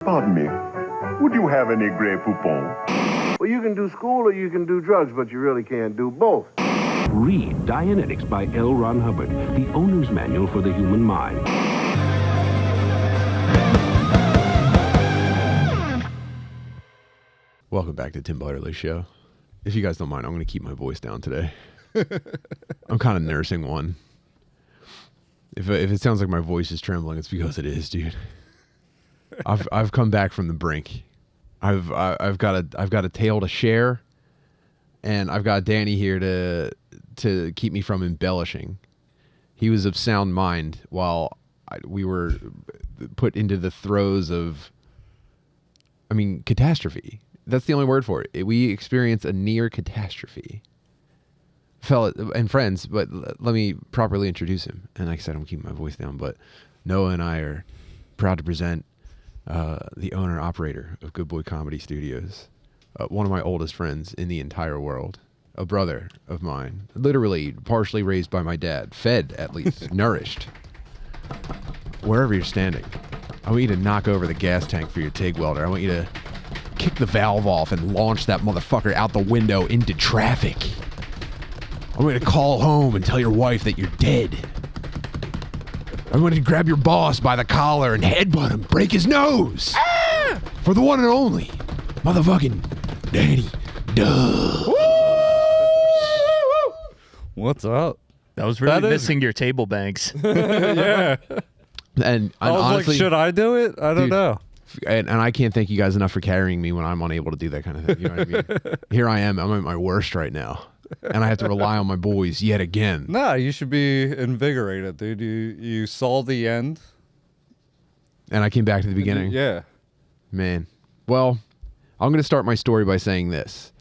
Pardon me. Would you have any Grey Poupon? Well, you can do school or you can do drugs, but you really can't do both. Read Dianetics by L. Ron Hubbard, the owner's manual for the human mind. Welcome back to Tim Butterly's show. If you guys don't mind, I'm going to keep my voice down today. I'm kind of nursing one. If it sounds like my voice is trembling, it's because it is, dude. I've come back from the brink. I've got a tale to share, and I've got Danny here to keep me from embellishing. He was of sound mind while we were put into the throes of, catastrophe. That's the only word for it. We experienced a near catastrophe. Fella and friends, but let me properly introduce him. And like I said, I'm keeping my voice down, but Noah and I are proud to present the owner-operator of Good Boy Comedy Studios, one of my oldest friends in the entire world, a brother of mine, literally partially raised by my dad, fed at least, nourished. Wherever you're standing, I want you to knock over the gas tank for your TIG welder. I want you to kick the valve off and launch that motherfucker out the window into traffic. I'm going to call home and tell your wife that you're dead. I'm going to grab your boss by the collar and headbutt him, break his nose. Ah! For the one and only motherfucking Danny Dubz. What's up? That was really missing your table banks. Yeah. And I was honestly, like, should I do it? I don't know. And I can't thank you guys enough for carrying me when I'm unable to do that kind of thing. You know what I mean? Here I am. I'm at my worst right now. And I have to rely on my boys yet again. Nah, you should be invigorated, dude. You saw the end. And I came back to the beginning. Yeah. Man. Well, I'm going to start my story by saying this.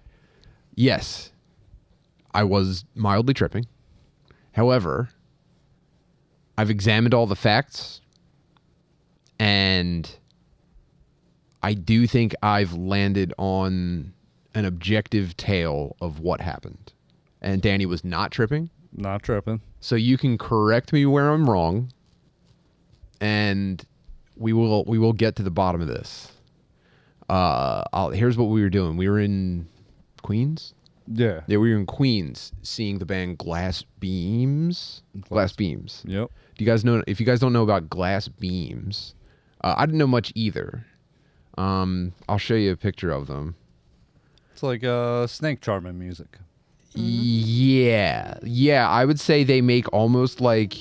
Yes, I was mildly tripping. However, I've examined all the facts, and I do think I've landed on an objective tale of what happened. And Danny was not tripping. Not tripping. So you can correct me where I'm wrong, and we will get to the bottom of this. Here's what we were doing. We were in Queens. Yeah. Yeah, we were in Queens seeing the band Glass Beams. Glass Beams. Yep. Do you guys know? If you guys don't know about Glass Beams, I didn't know much either. I'll show you a picture of them. It's like snake charming music. Yeah, I would say they make almost like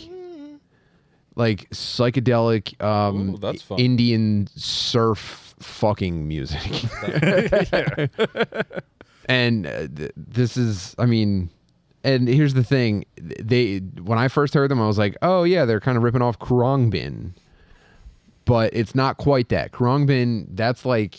psychedelic Ooh, that's fun. Indian surf fucking music. And this is, and here's the thing. When I first heard them, I was like, oh yeah, they're kind of ripping off Khruangbin. But it's not quite that. Khruangbin, that's like,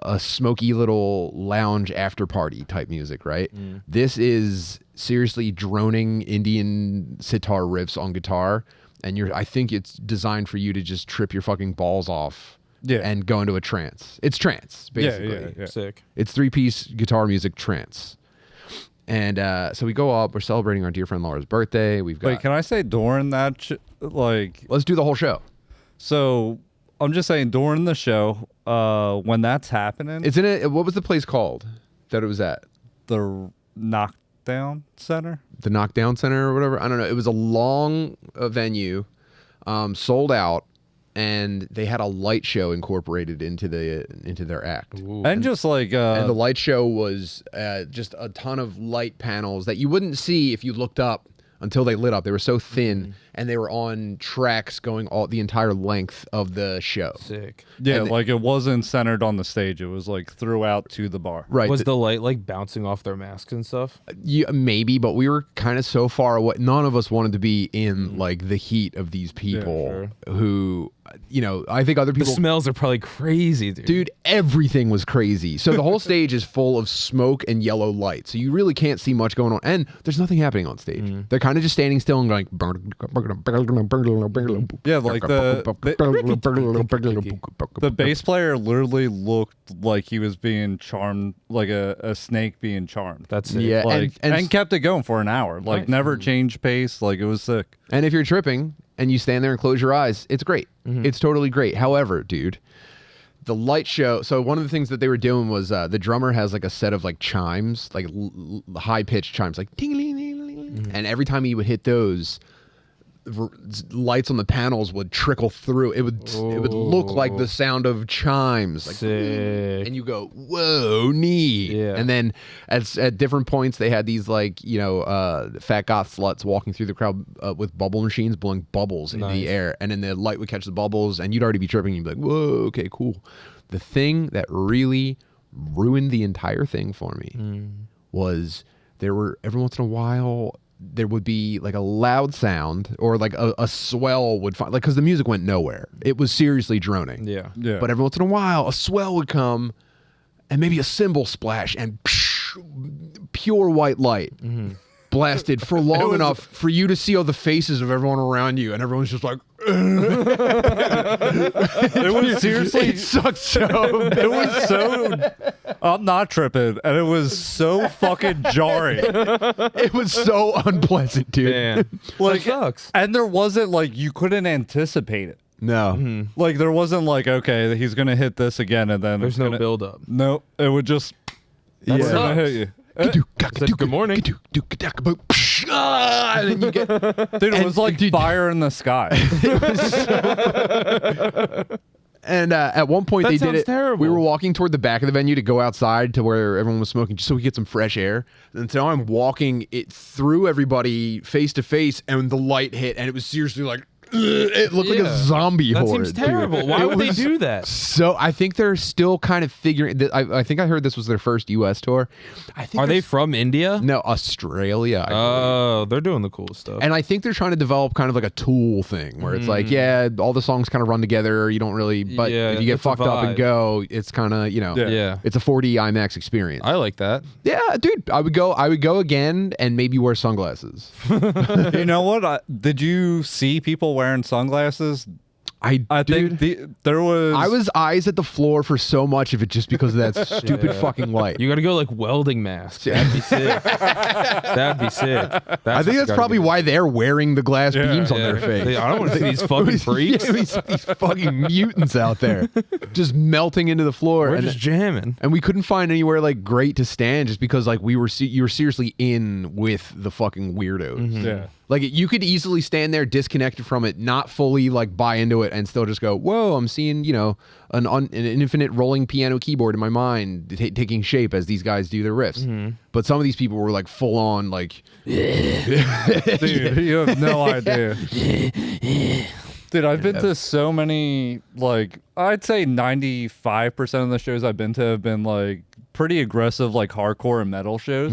a smoky little lounge after party type music, right? Mm. This is seriously droning Indian sitar riffs on guitar, and I think it's designed for you to just trip your fucking balls off and go into a trance. It's trance, basically. Yeah. Sick. It's 3-piece guitar music trance. And so we go up, we're celebrating our dear friend Laura's birthday. We've got... Wait, can I say during that, Let's do the whole show. So, I'm just saying during the show, when that's happening... It's in a... What was the place called that it was at? The Knockdown Center? The Knockdown Center or whatever? I don't know. It was a long venue, sold out, and they had a light show incorporated into their act. Ooh. And just like... and the light show was just a ton of light panels that you wouldn't see if you looked up until they lit up. They were so thin, and they were on tracks going the entire length of the show. Sick. Yeah, and like it wasn't centered on the stage. It was like throughout to the bar. Right. Was the light like bouncing off their masks and stuff? Yeah, maybe, but we were kind of so far away. None of us wanted to be in like the heat of these people who, I think other people... The smells are probably crazy, dude. Dude, everything was crazy. So the whole stage is full of smoke and yellow light. So you really can't see much going on. And there's nothing happening on stage. Mm. They're kind of just standing still and going... Yeah, like the bass player literally looked like he was being charmed, like a snake being charmed. That's it. Yeah, and kept it going for an hour. Like, never changed pace. Like, it was sick. And if you're tripping, and you stand there and close your eyes, it's great. It's totally great. However, dude, the light show. So one of the things that they were doing was the drummer has like a set of like chimes, like high pitched chimes, like ting ling ling ling, and every time he would hit those, lights on the panels would trickle through. It would look like the sound of chimes, like, and you go, whoa, neat. Yeah. And then at different points they had these like fat goth sluts walking through the crowd with bubble machines blowing bubbles into the air, and then the light would catch the bubbles and you'd already be tripping. You'd be like, whoa, okay, cool. The thing that really ruined the entire thing for me was there were every once in a while there would be like a loud sound or like a swell would find, like, because the music went nowhere. It was seriously droning. Yeah. But every once in a while, a swell would come and maybe a cymbal splash and pure white light blasted for long enough for you to see all the faces of everyone around you, and everyone's just like, it was seriously, it sucked so it was so, I'm not tripping, and it was so fucking jarring. It was so unpleasant, dude. Man, Like, that sucks. and there wasn't like, you couldn't anticipate it. No. Like there wasn't like, okay, he's gonna hit this again, and then There's no build up. No, it would just, it's gonna hit you. Good morning. And then you get, Dude, it was like fire in the sky. and at one point That they did sounds it. terrible. We were walking toward the back of the venue to go outside to where everyone was smoking, just so we could get some fresh air. And so I'm walking it through everybody face to face, and the light hit, and it was seriously like, it looked like a zombie That horde. seems terrible. Dude. Why It would they was do that? So I think they're still kind of figuring. I think I heard this was their first U.S. tour. I think Are they from India? No, Australia. I believe. Oh, they're doing the cool stuff. And I think they're trying to develop kind of like a Tool thing where it's like, yeah, all the songs kind of run together. You don't really, but if you get it's a fucked up and vibe. go, it's kind of, Yeah. it's a 4D IMAX experience. I like that. Yeah, dude, I would go again and maybe wear sunglasses. You know what? Did you see people wearing sunglasses? I Dude, think there was. I was eyes at the floor for so much of it just because of that stupid fucking light. You got to go like welding masks. That'd be sick. That'd be sick. I think that's probably why they're wearing the glass beams on their face. I don't want to see these fucking freaks. these fucking mutants out there just melting into the floor. We're and, just jamming. and we couldn't find anywhere like great to stand just because like you were seriously in with the fucking weirdos. Yeah. Like you could easily stand there disconnected from it, not fully like buy into it, and still just go, "Whoa, I'm seeing an infinite rolling piano keyboard in my mind taking shape as these guys do their riffs." But some of these people were like full on like, Dude, you have no idea. Dude, I've been to so many, like, I'd say 95% of the shows I've been to have been like pretty aggressive, like hardcore and metal shows.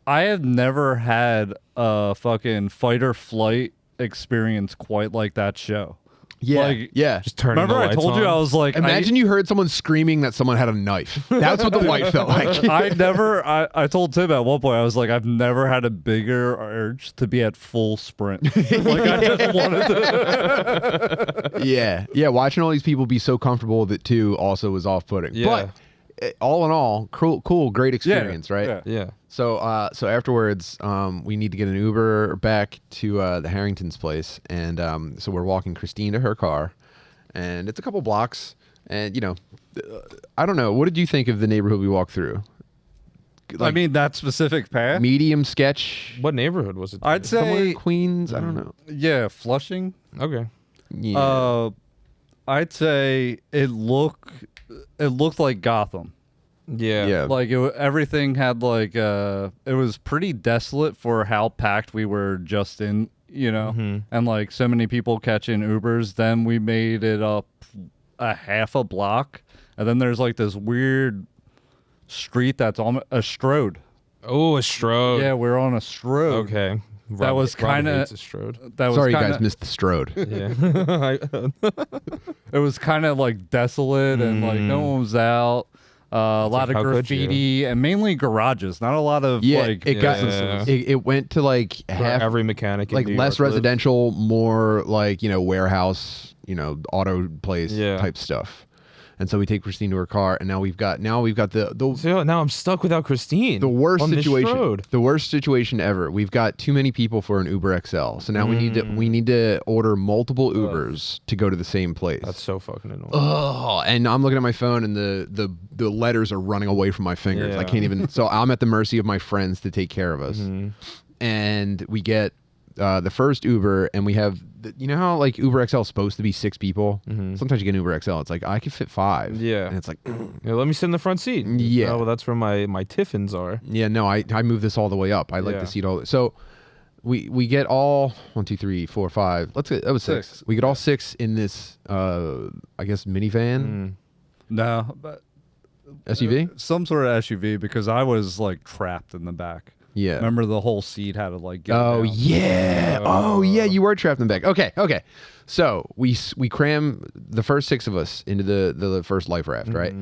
I have never had a fucking fight or flight experience quite like that show. yeah, Like, yeah. Just turning Remember the I lights told you on. I was like, Imagine you heard someone screaming that someone had a knife. That's what the light felt like. I told Tim at one point, I was like, I've never had a bigger urge to be at full sprint. Like, I just wanted to. Yeah. Watching all these people be so comfortable with it too also was off-putting. Yeah. But all in all, cool, great experience, right? Yeah. Yeah. So afterwards, we need to get an Uber back to the Harrington's place, and so we're walking Christine to her car, and it's a couple blocks, and I don't know. What did you think of the neighborhood we walked through? I mean, that specific path? Medium sketch. What neighborhood was it? I'd Somewhere in say, Queens. I don't know. yeah, Flushing. Okay. Yeah. I'd say it looked like Gotham. Yeah. Like everything had like it was pretty desolate for how packed we were just in, and like so many people catching Ubers. Then we made it up a half a block, and then there's like this weird street that's almost a Strode. Oh, a Strode. Yeah, we're on a Strode. Okay. That was Rob kinda- hates a Strode. That was Sorry, you kinda, guys missed the Strode. Yeah. It was kind of like desolate and like no one was out. A lot of how could you? graffiti and mainly garages. Not a lot of Yeah, like it got businesses. it went to like half Every mechanic in like New less York lives. residential, more like warehouse, auto place Yeah. type stuff. And so we take Christine to her car, and now we've got the So now I'm stuck without Christine. the worst on this situation. road. The worst situation ever. We've got too many people for an Uber XL. So now we need to order multiple Ubers to go to the same place. That's so fucking annoying. Oh, and I'm looking at my phone, and the letters are running away from my fingers. I Yeah. can't even. So I'm at the mercy of my friends to take care of us. And we get the first Uber, and we have, you know how like Uber XL is supposed to be 6 people? Sometimes you get an Uber XL, it's like, I could fit 5. Yeah. And it's like, Yeah, let me sit in the front seat. Yeah. Oh, well, that's where my Tiffins are. yeah, no, I move this all the way up. I like Yeah. the seat all. So we get all 1, 2, 3, 4, 5. Let's get, that was 6. We get all 6 in this, I guess, minivan No, but SUV. some sort of SUV because I was like trapped in the back. Yeah. Remember the whole seat had to like get Oh down. yeah. Oh yeah. You were trapped in the back. Okay. So we cram the first 6 of us into the first life raft, right?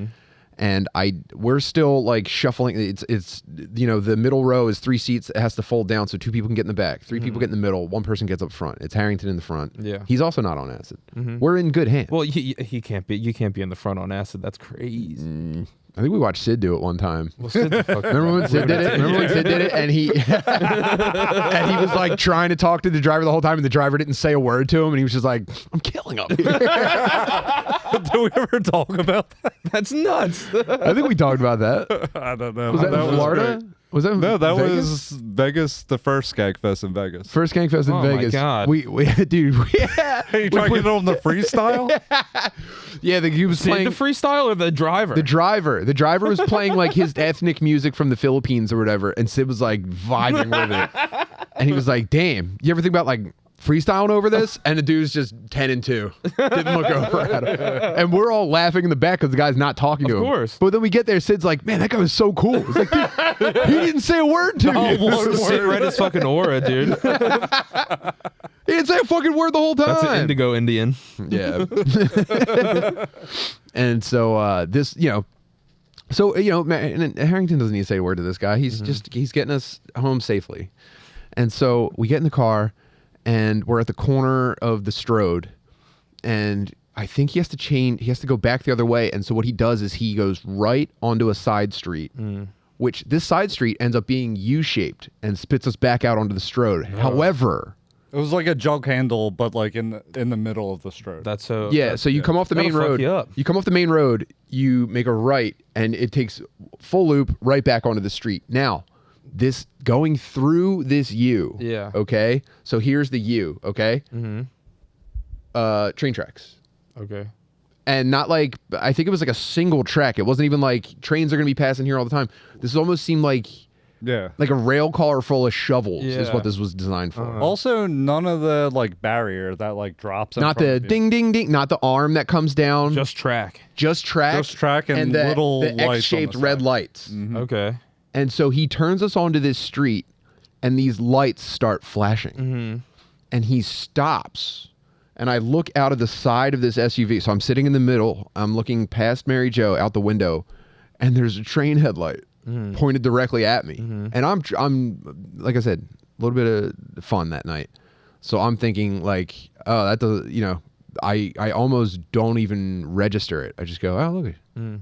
And we're still like shuffling. It's the middle row is 3 seats. It has to fold down so 2 people can get in the back. 3 people get in the middle. 1 person gets up front. It's Harrington in the front. Yeah. He's also not on acid. We're in good hands. Well, he can't be. You can't be in the front on acid. That's crazy. I think we watched Sid do it one time. Well, Sid's a fucking Remember when Sid did it? And he and he was like trying to talk to the driver the whole time, and the driver didn't say a word to him, and he was just like, "I'm killing him." Did we ever talk about that? That's nuts. I think we talked about that. I don't know. Was that in Florida? great. Was that No, that Vegas? was Vegas, the first Skagfest in Vegas. First Skankfest in Oh my Vegas. God. We dude, Hey, you trying to get it on the freestyle? yeah, he was Sid playing the freestyle or the driver? the driver. The driver was playing like his ethnic music from the Philippines or whatever, and Sid was like vibing with it. And he was like, "Damn, you ever think about like freestyling over this?" And the dude's just 10 and 2. Didn't look over at him. And we're all laughing in the back because the guy's not talking to him. Of course. But then we get there, Sid's like, "Man, that guy was so cool." It's like, dude, he didn't say a word to you. Sid read his fucking aura, dude. He didn't say a fucking word the whole time. That's an indigo Indian. Yeah. And so this, man, and Harrington doesn't need to say a word to this guy. He's he's getting us home safely. And so we get in the car, and we're at the corner of the Strode, and I think he has to go back the other way. And so what he does is he goes right onto a side street, which this side street ends up being U-shaped and spits us back out onto the Strode. However, It was like a jug handle, but like in the middle of the stroke. That's so. yeah, so you come off the main That'll fuck road. you up. You come off the main road, you make a right, and it takes full loop right back onto the street. Now, this going through this U. Yeah. Okay. So here's the U. Okay. Train tracks, Okay. and not like, I think it was like a single track. It wasn't even like trains are gonna be passing here all the time. This almost seemed like a rail car full of shovels is Yeah. what this was designed for. Also, none of the like barrier that like drops. in Not front the of you. ding ding ding, not the arm that comes down. Just track. Just track. Just track and the, little the lights on the X-shaped side. red lights. Okay. And so he turns us onto this street, and these lights start flashing. And he stops. And I look out of the side of this SUV. So I'm sitting in the middle. I'm looking past Mary Jo out the window, and there's a train headlight pointed directly at me. And I'm like I said, a little bit of fun that night. So I'm thinking like, oh, that does, I almost don't even register it. I just go, oh, look at it.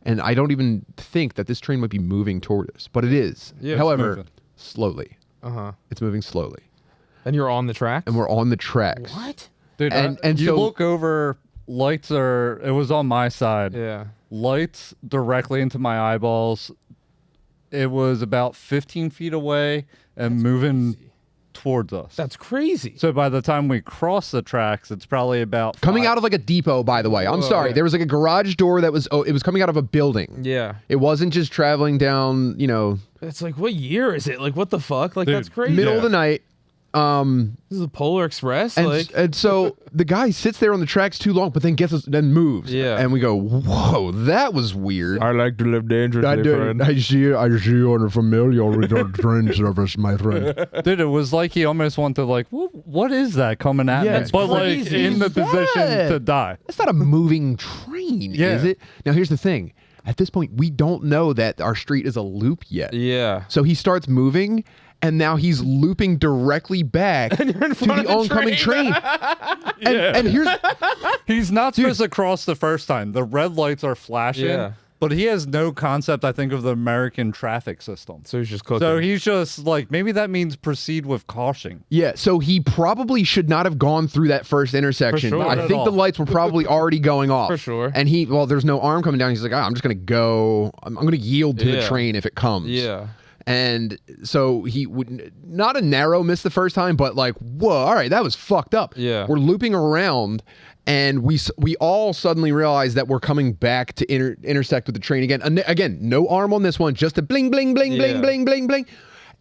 And I don't even think that this train might be moving toward us, but it is. Yeah, it's However, moving. slowly. Uh-huh. It's moving slowly. And you're on the track? And we're on the tracks. What? Dude, And you so- look over, lights are. It was on my side. Yeah. Lights directly into my eyeballs. It was about 15 feet away and moving towards us. That's crazy. So by the time we cross the tracks, it's probably about Coming out of like a depot, by the way. I'm sorry. There was like a garage door that was, it was coming out of a building. Yeah. It wasn't just traveling down, It's like, what year is it? Like, what the fuck? Like, Dude, that's crazy. middle of the night. This is a Polar Express? And, like, and so the guy sits there on the tracks too long, but then then moves. Yeah. And we go, whoa, that was weird. I like to live dangerously, I friend. see you on a familiar with your train service, my friend. Dude, it was like he almost wanted to like, what is that coming at Yeah, me? it's But like crazy. in the position to die. That's not a moving train, Yeah. is it? Now, here's the thing. At this point, we don't know that our street is a loop yet. yeah. So he starts moving, and now he's looping directly back to the oncoming train. And here's He's not supposed to cross the first time. The red lights are flashing. Yeah. But he has no concept, I think, of the American traffic system. So he's just cooking. So he's just like, maybe that means proceed with caution. yeah, so he probably should not have gone through that first intersection. For sure. Not I at think the all. lights were probably already going off. For sure. And there's no arm coming down. He's like, I'm just going to go. I'm going to yield to the Yeah. train if it comes. Yeah. And so he would not a narrow miss the first time, but like, whoa, all right, that was fucked up. Yeah. We're looping around, and we all suddenly realize that we're coming back to intersect with the train again. And again, no arm on this one, just a bling, bling, bling, bling, Yeah. bling, bling, bling.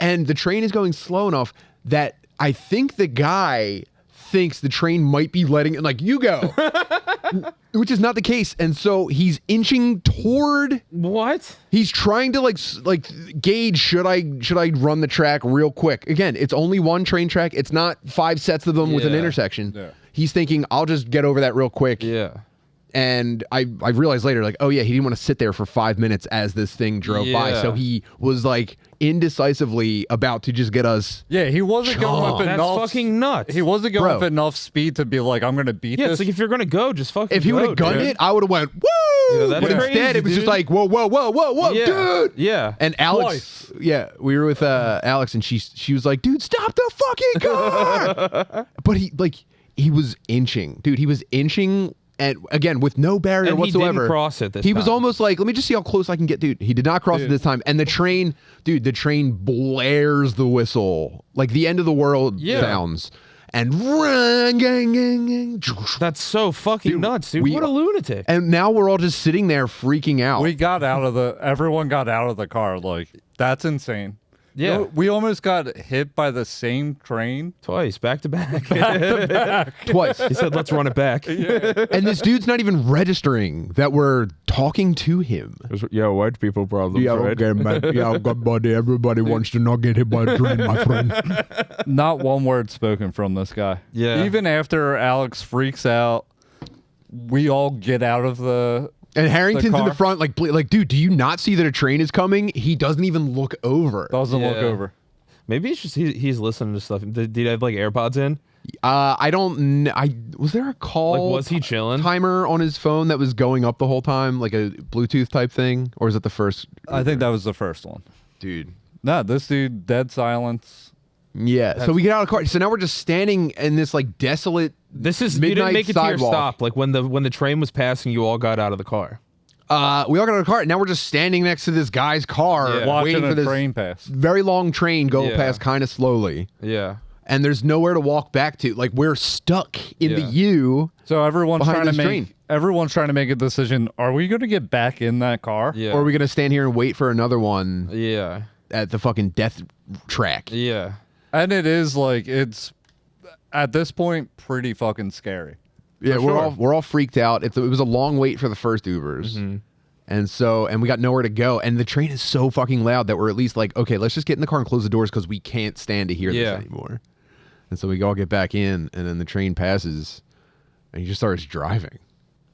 And the train is going slow enough that I think the guy thinks the train might be letting it, like, you go, which is not the case. And so he's inching toward. What? He's trying to like gauge should I run the track real quick. Again, it's only one train track. It's not 5 sets of them with an Yeah. intersection. Yeah. He's thinking I'll just get over that real quick. Yeah. And I realized later, like, oh yeah, he didn't want to sit there for 5 minutes as this thing drove by. Yeah. So he was like indecisively about to just get us. Yeah, he wasn't going with That's enough. fucking nuts. He wasn't going Bro. with enough speed to be like, I'm going to beat Yeah, this. it's like if you're gonna go, just fucking. If he would have go, gunned dude. it, I would have went woo. Yeah, that's but crazy, instead, it was just dude. like whoa, whoa, whoa, whoa, whoa, Yeah. dude. Yeah. And Alex, yeah, we were with Alex, and she was like, "Dude, stop the fucking car!" But he was inching, dude. He was inching, and again with no barrier And he whatsoever. didn't cross it this He was time. almost like, "Let me just see how close I can get." Dude, he did not cross it this time. And the train blares the whistle like the end of the world Yeah. sounds, and run, gang, gang, gang. That's so fucking nuts, dude. we- What a lunatic. And now we're all just sitting there freaking out. Everyone got out of the car. Like, that's insane. Yeah. You know, we almost got hit by the same train. Twice, back to back. Twice. He said, "Let's run it back." And this dude's not even registering that we're talking to him. Yeah, white people problems, good buddy. Everybody wants to not get hit by a train, my friend. Not one word spoken from this guy. Yeah. Even after Alex freaks out, we all get out of the. And Harrington's in the car. front, like, dude, do you not see that a train is coming? He doesn't even look over. Doesn't look Yeah. over. Maybe it's just he's listening to stuff. Did he have like AirPods in? I don't. Was there a call? Like, was he chilling? Timer on his phone that was going up the whole time, like a Bluetooth type thing, or is it the first? I think that was the first one. Dude. No, this dude, dead silence. Yeah. So we get out of the car. So now we're just standing in this like desolate. This is you midnight didn't make it to your sidewalk. stop. Like when the train was passing, you all got out of the car. We all got out of the car. And now we're just standing next to this guy's car, Yeah. Watching waiting for a this train pass. very long train go Yeah. past kind of slowly. Yeah. And there's nowhere to walk back to. Like, we're stuck in the Yeah. U. So everyone's Behind trying to this make train. everyone's trying to make a decision. Are we going to get back in that car? Yeah. Or are we going to stand here and wait for another one Yeah. at the fucking death track? Yeah. And it is like it's at this point pretty fucking scary. Yeah, For sure. we're all freaked out. It was a long wait for the first Ubers. Mm-hmm. And we got nowhere to go. And the train is so fucking loud that we're at least like, okay, let's just get in the car and close the doors because we can't stand to hear Yeah. this anymore. And so we all get back in, and then the train passes, and he just starts driving.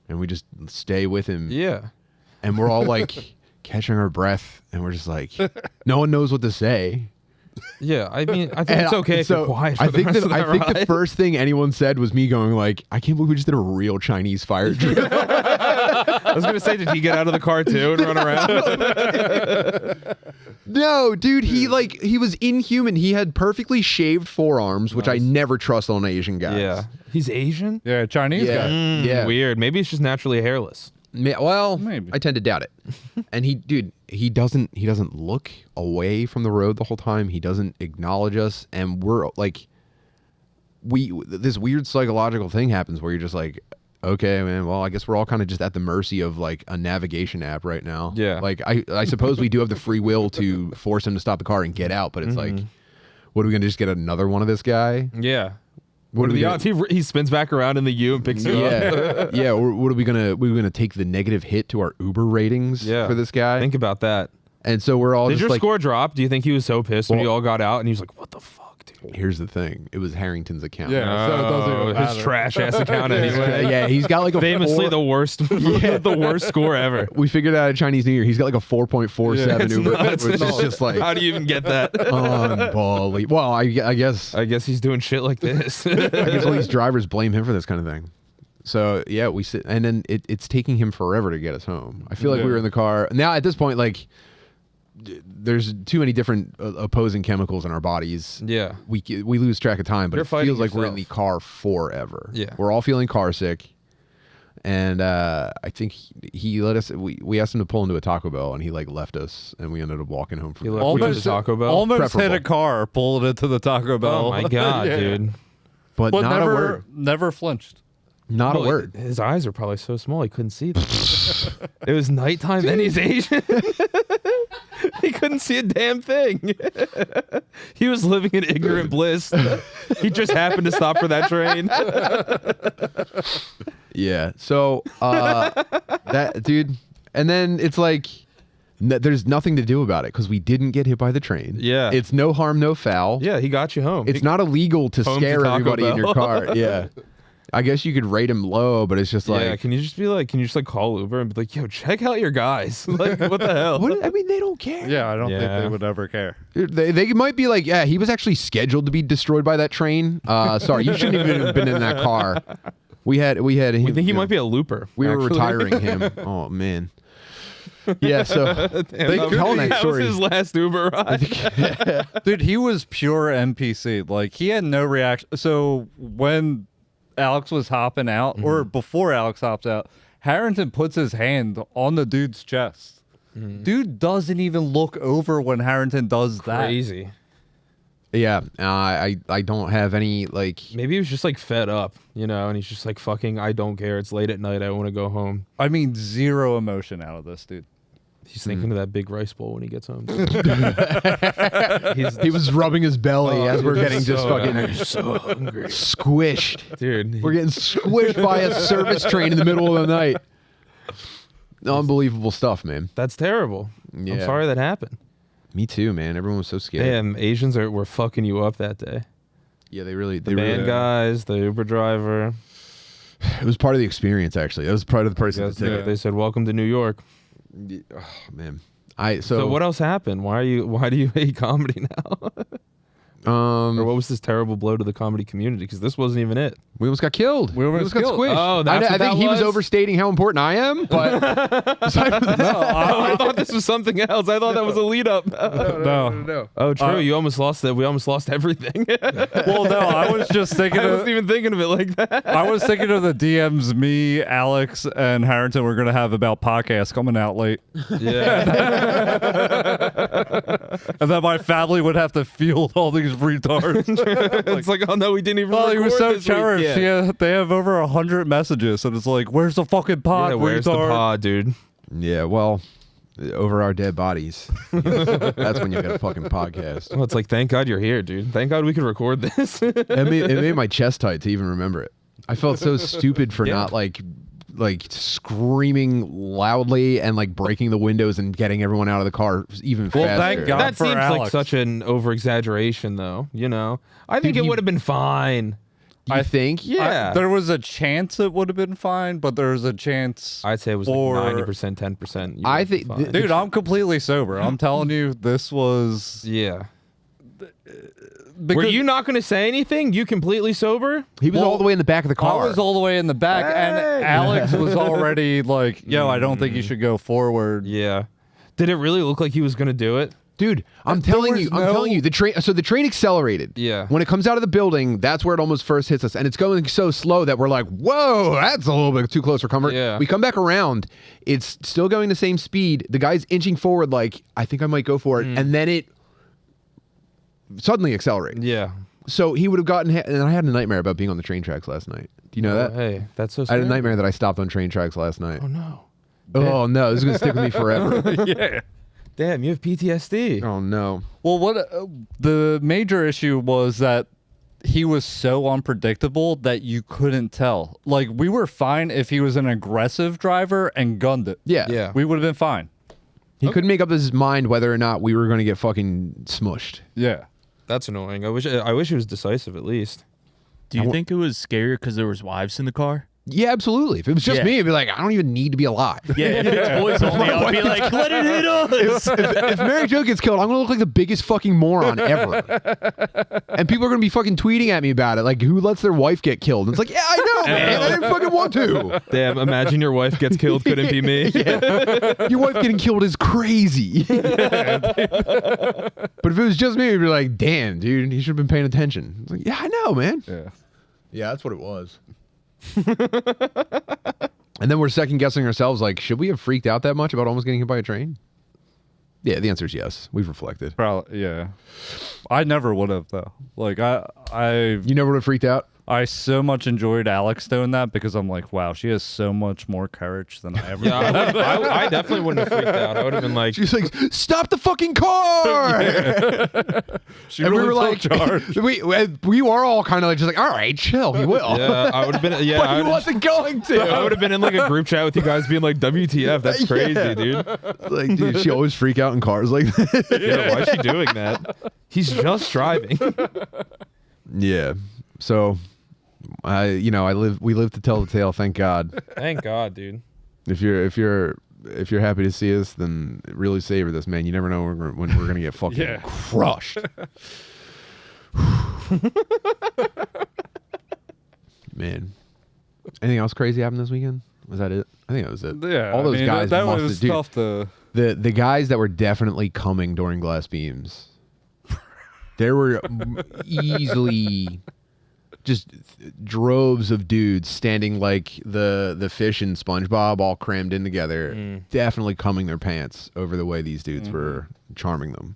And we just stay with him. Yeah. And we're all like catching our breath, and we're just like, no one knows what to say. Yeah. I mean, I think And it's okay if so you're quiet. For I the think rest that of I think the ride. first thing anyone said was me going like, I can't believe we just did a real Chinese fire drill. I was gonna say, did he get out of the car too and run around? No, dude, he was inhuman. He had perfectly shaved forearms, which I never trust on Asian guys. Yeah. He's Asian. Yeah, Chinese Yeah. guy. Yeah. Weird. Maybe it's just naturally hairless. Well, Maybe. I tend to doubt it. And he doesn't look away from the road the whole time. He doesn't acknowledge us, and we're like, this weird psychological thing happens where you're just like, okay, man, well, I guess we're all kind of just at the mercy of like a navigation app right now. Yeah. Like I suppose we do have the free will to force him to stop the car and get out, but it's like, what are we gonna just get another one of this guy? Yeah. What What are are we the gonna- odds he spins back around in the U and picks you up? Yeah, yeah. What are we gonna take the negative hit to our Uber ratings Yeah. for this guy? Think about that. And so we're all Did just your like, score drop? Do you think he was so pissed when Well- you all got out and he was like, "What the fuck, Here's the thing. It was Harrington's account. Yeah, so it doesn't even his matter. trash ass account anyway. Yeah, he's got like a Famously four- the worst, the worst score ever. We figured out at Chinese New Year, he's got like a 4.47 It's Uber, nuts. which is just like How do you even get that? unbelievable. Well, I guess I guess he's doing shit like this. I guess all these drivers blame him for this kind of thing. So yeah, we sit, and then it's taking him forever to get us home. I feel like we were in the car now. At this point, like there's too many different opposing chemicals in our bodies. Yeah. we lose track of time, but You're it fighting feels like we're in the yourself. car forever. Yeah. we're all feeling car sick, and I think he let us. We asked him to pull into a Taco Bell, and he like left us, and we ended up walking home from He there. left you to Taco Bell? Almost hit a Preferable. car, pulled it to the Taco Bell. Oh my god, Yeah. dude. But But not a word. never flinched. Not a Well, word. His eyes are probably so small he couldn't see them. It was nighttime and he's Asian. He couldn't see a damn thing. He was living in ignorant bliss. He just happened to stop for that train. Yeah. So that dude, and then it's like there's nothing to do about it because we didn't get hit by the train. Yeah. It's no harm, no foul. Yeah, he got you home. It's not illegal to Home to scare Taco everybody in your Bell. car. Yeah. I guess you could rate him low, but it's just like Yeah, can you just call Uber and be like, yo, check out your guys? Like, what the hell? what, I mean, they don't care. Yeah, I don't think Yeah. they would ever care. They might be like, yeah, he was actually scheduled to be destroyed by that train. Sorry, you shouldn't even have been in that car. We had. We think he you know, might be a looper. We were actually. retiring him. Oh man. Yeah. So Damn, they that tell was- that that was story. his last Uber ride. Dude, he was pure NPC. Like, he had no reaction. So when Alex was hopping out, or before Alex hops out, Harrington puts his hand on the dude's chest. Dude doesn't even look over when Harrington does that. Crazy. Yeah, I don't have any like. Maybe he was just like fed up, you know, and he's just like, fucking, I don't care. It's late at night. I want to go home. I mean, zero emotion out of this dude. He's thinking of that big rice bowl when he gets home. He was rubbing his belly as we're getting just fucking I'm so hungry. squished. Dude. We're getting squished by a service train in the middle of the night. Unbelievable stuff, man. That's terrible. I'm Yeah. sorry that happened. Me too, man. Everyone was so scared. Damn, Asians were fucking you up that day. Yeah, they really. The band guys, the Uber driver. It was part of the experience, actually. That was part of the price of the ticket. They said, welcome to New York. Oh man. So what else happened? Why do you hate comedy now? Or what was this terrible blow to the comedy community? Because this wasn't even it. we almost got killed. We almost got killed. squished. Oh, that's I what think that he was was? overstating how important I am, but aside from that, I thought this was something else. I thought that was a lead up. No. Oh, true. You almost lost that. We almost lost everything. Well, no, I was just thinking I of. wasn't even thinking of it like that. I was thinking of the DMs me, Alex, and Harrington were going to have about podcasts coming out late. Yeah. And then my family would have to field all these retards. It's like, oh no, we didn't even. Oh, he was record so this week. cherished. Yeah, they have over 100 messages, and it's like, where's the fucking pod? Yeah, where's the retard? pod, dude? yeah, well, over our dead bodies. That's when you get a fucking podcast. Well, it's like, thank God you're here, dude. Thank God we could record this. It made my chest tight to even remember it. I felt so stupid for Yeah. not like screaming loudly and like breaking the windows and getting everyone out of the car even Well, faster. thank God. That for seems like Alex. such an over exaggeration, though. You know, I think Dude, it would have been fine. You think? Yeah, There was a chance it would have been fine, but there was a chance. I'd say it was for- like 90%, 10%. I think- Dude, I'm completely sober. I'm telling you, this was. yeah. Because Were you not going to say anything? You completely sober? He was Well, all the way in the back of the car. I was all the way in the back, and Hey. Alex was already like, yo, I don't think you should go forward. Yeah. Did it really look like he was going to do it? Dude, I'm telling was you, no- the train. So the train accelerated. Yeah. When it comes out of the building, that's where it almost first hits us, and it's going so slow that we're like, "Whoa, that's a little bit too close for comfort." Yeah. We come back around, it's still going the same speed. The guy's inching forward, like I think I might go for it, and then it suddenly accelerates. Yeah. So he would have gotten hit, and I had a nightmare about being on the train tracks last night. Do you know that? Hey, that's so I scary. had a nightmare that I stopped on train tracks last night. Oh, no. Oh no, this is gonna stick with me forever. Yeah. Damn, you have PTSD. Oh no. Well, what the major issue was that he was so unpredictable that you couldn't tell. Like, we were fine if he was an aggressive driver and gunned it. Yeah. Yeah. We would have been fine. He couldn't make up his mind whether or not we were going to get fucking smushed. Yeah. That's annoying. I wish it was decisive at least. Do you think it was scarier because there was wives in the car? Yeah, absolutely. If it was just me, I'd be like, I don't even need to be alive. Yeah, if it's boys only, I'd be like, let it hit us. If Mary Jo gets killed, I'm gonna look like the biggest fucking moron ever. And people are gonna be fucking tweeting at me about it, like, who lets their wife get killed? And it's like, yeah, I know, man. I didn't fucking want to. Damn, imagine your wife gets killed. Couldn't be me. Your wife getting killed is crazy. But if it was just me, I'd be like, damn, dude, he should have been paying attention. It's like, yeah, I know, man. Yeah, that's what it was. And then we're second guessing ourselves, like, should we have freaked out that much about almost getting hit by a train? Yeah, the answer is yes. We've reflected. Probably, yeah. I never would have though. Like You never would have freaked out? I so much enjoyed Alex doing that because I'm like, wow, she has so much more courage than I ever did. I definitely wouldn't have freaked out. I would have been like, she's like, stop the fucking car. She and really we were like, charge. we were all kind of like, just like, all right, chill, he will. yeah, I would have been, yeah. But he wasn't going to. I would have been in like a group chat with you guys being like, WTF, that's crazy, dude. Like, dude, she always freak out in cars like that. Yeah, why is she doing that? He's just driving. Yeah. So, we live to tell the tale. Thank God. Thank God, dude. If you're happy to see us, then really savor this, man. You never know when we're gonna get fucking crushed. Man, anything else crazy happened this weekend? Was that it? I think that was it. Yeah, all those guys. that must was have, tough to. The guys that were definitely coming during glass beams. There were easily just droves of dudes standing like the fish in SpongeBob, all crammed in together, definitely coming their pants over the way these dudes were charming them.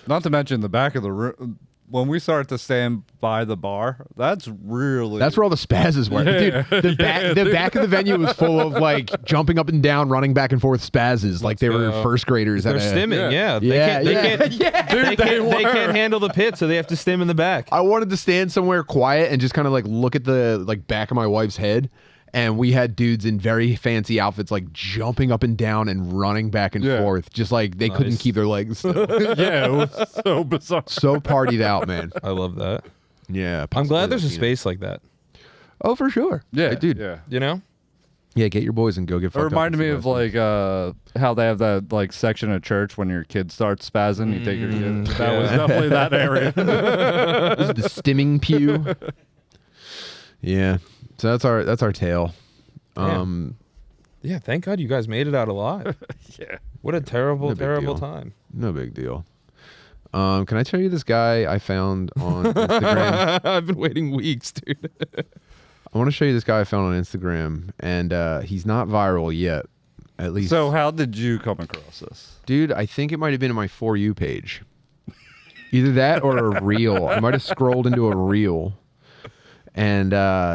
Not to mention the back of the room. When we started to stand by the bar, that's where all the spazzes were. Yeah. Dude, the back of the venue was full of like jumping up and down, running back and forth spazzes like they were first graders. They're stimming, yeah. They can't handle the pit, so they have to stim in the back. I wanted to stand somewhere quiet and just kind of like look at the like back of my wife's head. And we had dudes in very fancy outfits, like jumping up and down and running back and forth, just like they couldn't keep their legs still. Yeah, it was so bizarre. So partied out, man. I love that. Yeah. I'm glad there's a space like that. Oh, for sure. Yeah, like, dude. Yeah. You know? Yeah, get your boys and go get fucked up. It reminded me of like how they have that like section of church when your kid starts spazzing, you take your kid. That was definitely that area. This is the stimming pew. Yeah. So that's our tale. Yeah, thank God you guys made it out alive. Yeah. What a terrible time. No big deal. Can I tell you this guy I found on Instagram? I've been waiting weeks, dude. I want to show you this guy I found on Instagram, and he's not viral yet, at least. So how did you come across this? Dude, I think it might have been in my For You page. Either that or a reel. I might have scrolled into a reel. And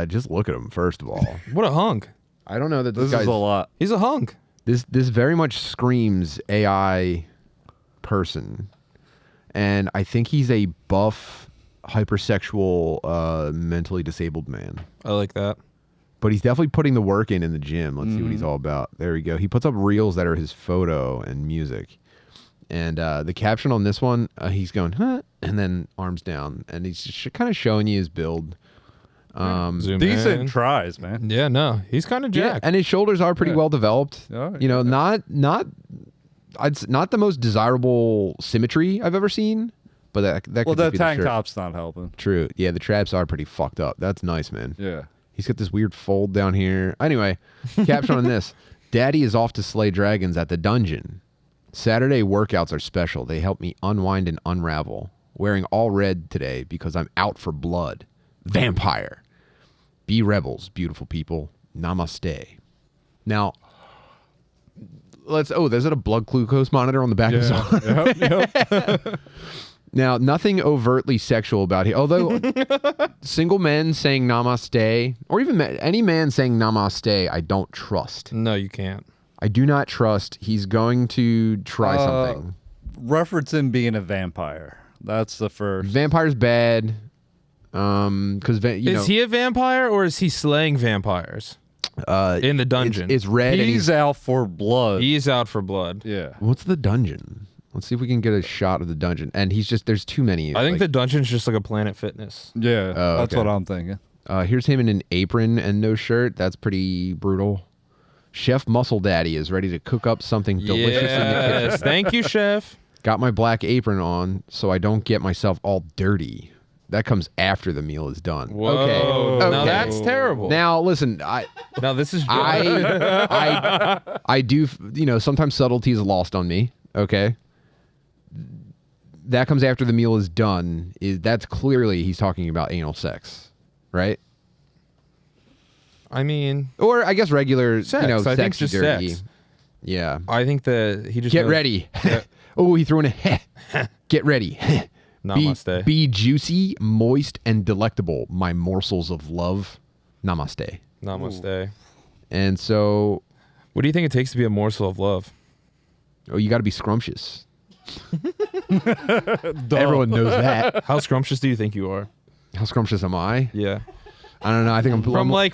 just look at him, first of all. What a hunk. I don't know that This is a lot. He's a hunk. This very much screams AI person. And I think he's a buff, hypersexual, mentally disabled man. I like that. But he's definitely putting the work in the gym. Let's see what he's all about. There we go. He puts up reels that are his photo and music. And the caption on this one, he's going, huh? And then arms down. And he's just kind of showing you his build. Decent tries, man. Yeah, no, he's kind of jacked. Yeah, and his shoulders are pretty well developed. Oh, you know, not the most desirable symmetry I've ever seen, but that Well, could the just be tank shirt. top's not helping. True. Yeah, the traps are pretty fucked up. That's nice, man. Yeah. He's got this weird fold down here. Anyway, caption on this: Daddy is off to slay dragons at the dungeon. Saturday workouts are special. They help me unwind and unravel. Wearing all red today because I'm out for blood. Vampire. Be rebels, beautiful people. Namaste. Now, there's a blood glucose monitor on the back of his arm. Yep. Now, nothing overtly sexual about it. Although single men saying namaste, or even any man saying namaste, I don't trust. No, you can't. I do not trust. He's going to try something. Referencing being a vampire. That's the first. Vampire's bad. Because Is he a vampire or is he slaying vampires in the dungeon? It's red. He's out for blood. He's out for blood. Yeah. What's the dungeon? Let's see if we can get a shot of the dungeon. And there's too many. I think like, the dungeon's just like a Planet Fitness. Yeah, Oh, that's okay. what I'm thinking. Here's him in an apron and no shirt. That's pretty brutal. Chef Muscle Daddy is ready to cook up something delicious in the kitchen. Yes, thank you, chef. Got my black apron on so I don't get myself all dirty. That comes after the meal is done. Whoa. Okay. Now Okay. that's terrible. Now listen, Now this is I do, sometimes subtlety is lost on me. Okay. That comes after the meal is done. That's clearly he's talking about anal sex, right? I mean, Or I guess regular, Sex. I think sex just dirty. sex. Yeah. I think that he just Get knows- ready. Oh, he threw in a Get ready. Namaste. Be juicy, moist, and delectable, my morsels of love. Namaste. Namaste. And so, What do you think it takes to be a morsel of love? you got to be scrumptious. Everyone knows that. How scrumptious do you think you are? How scrumptious am I? Yeah. I don't know. I think I'm a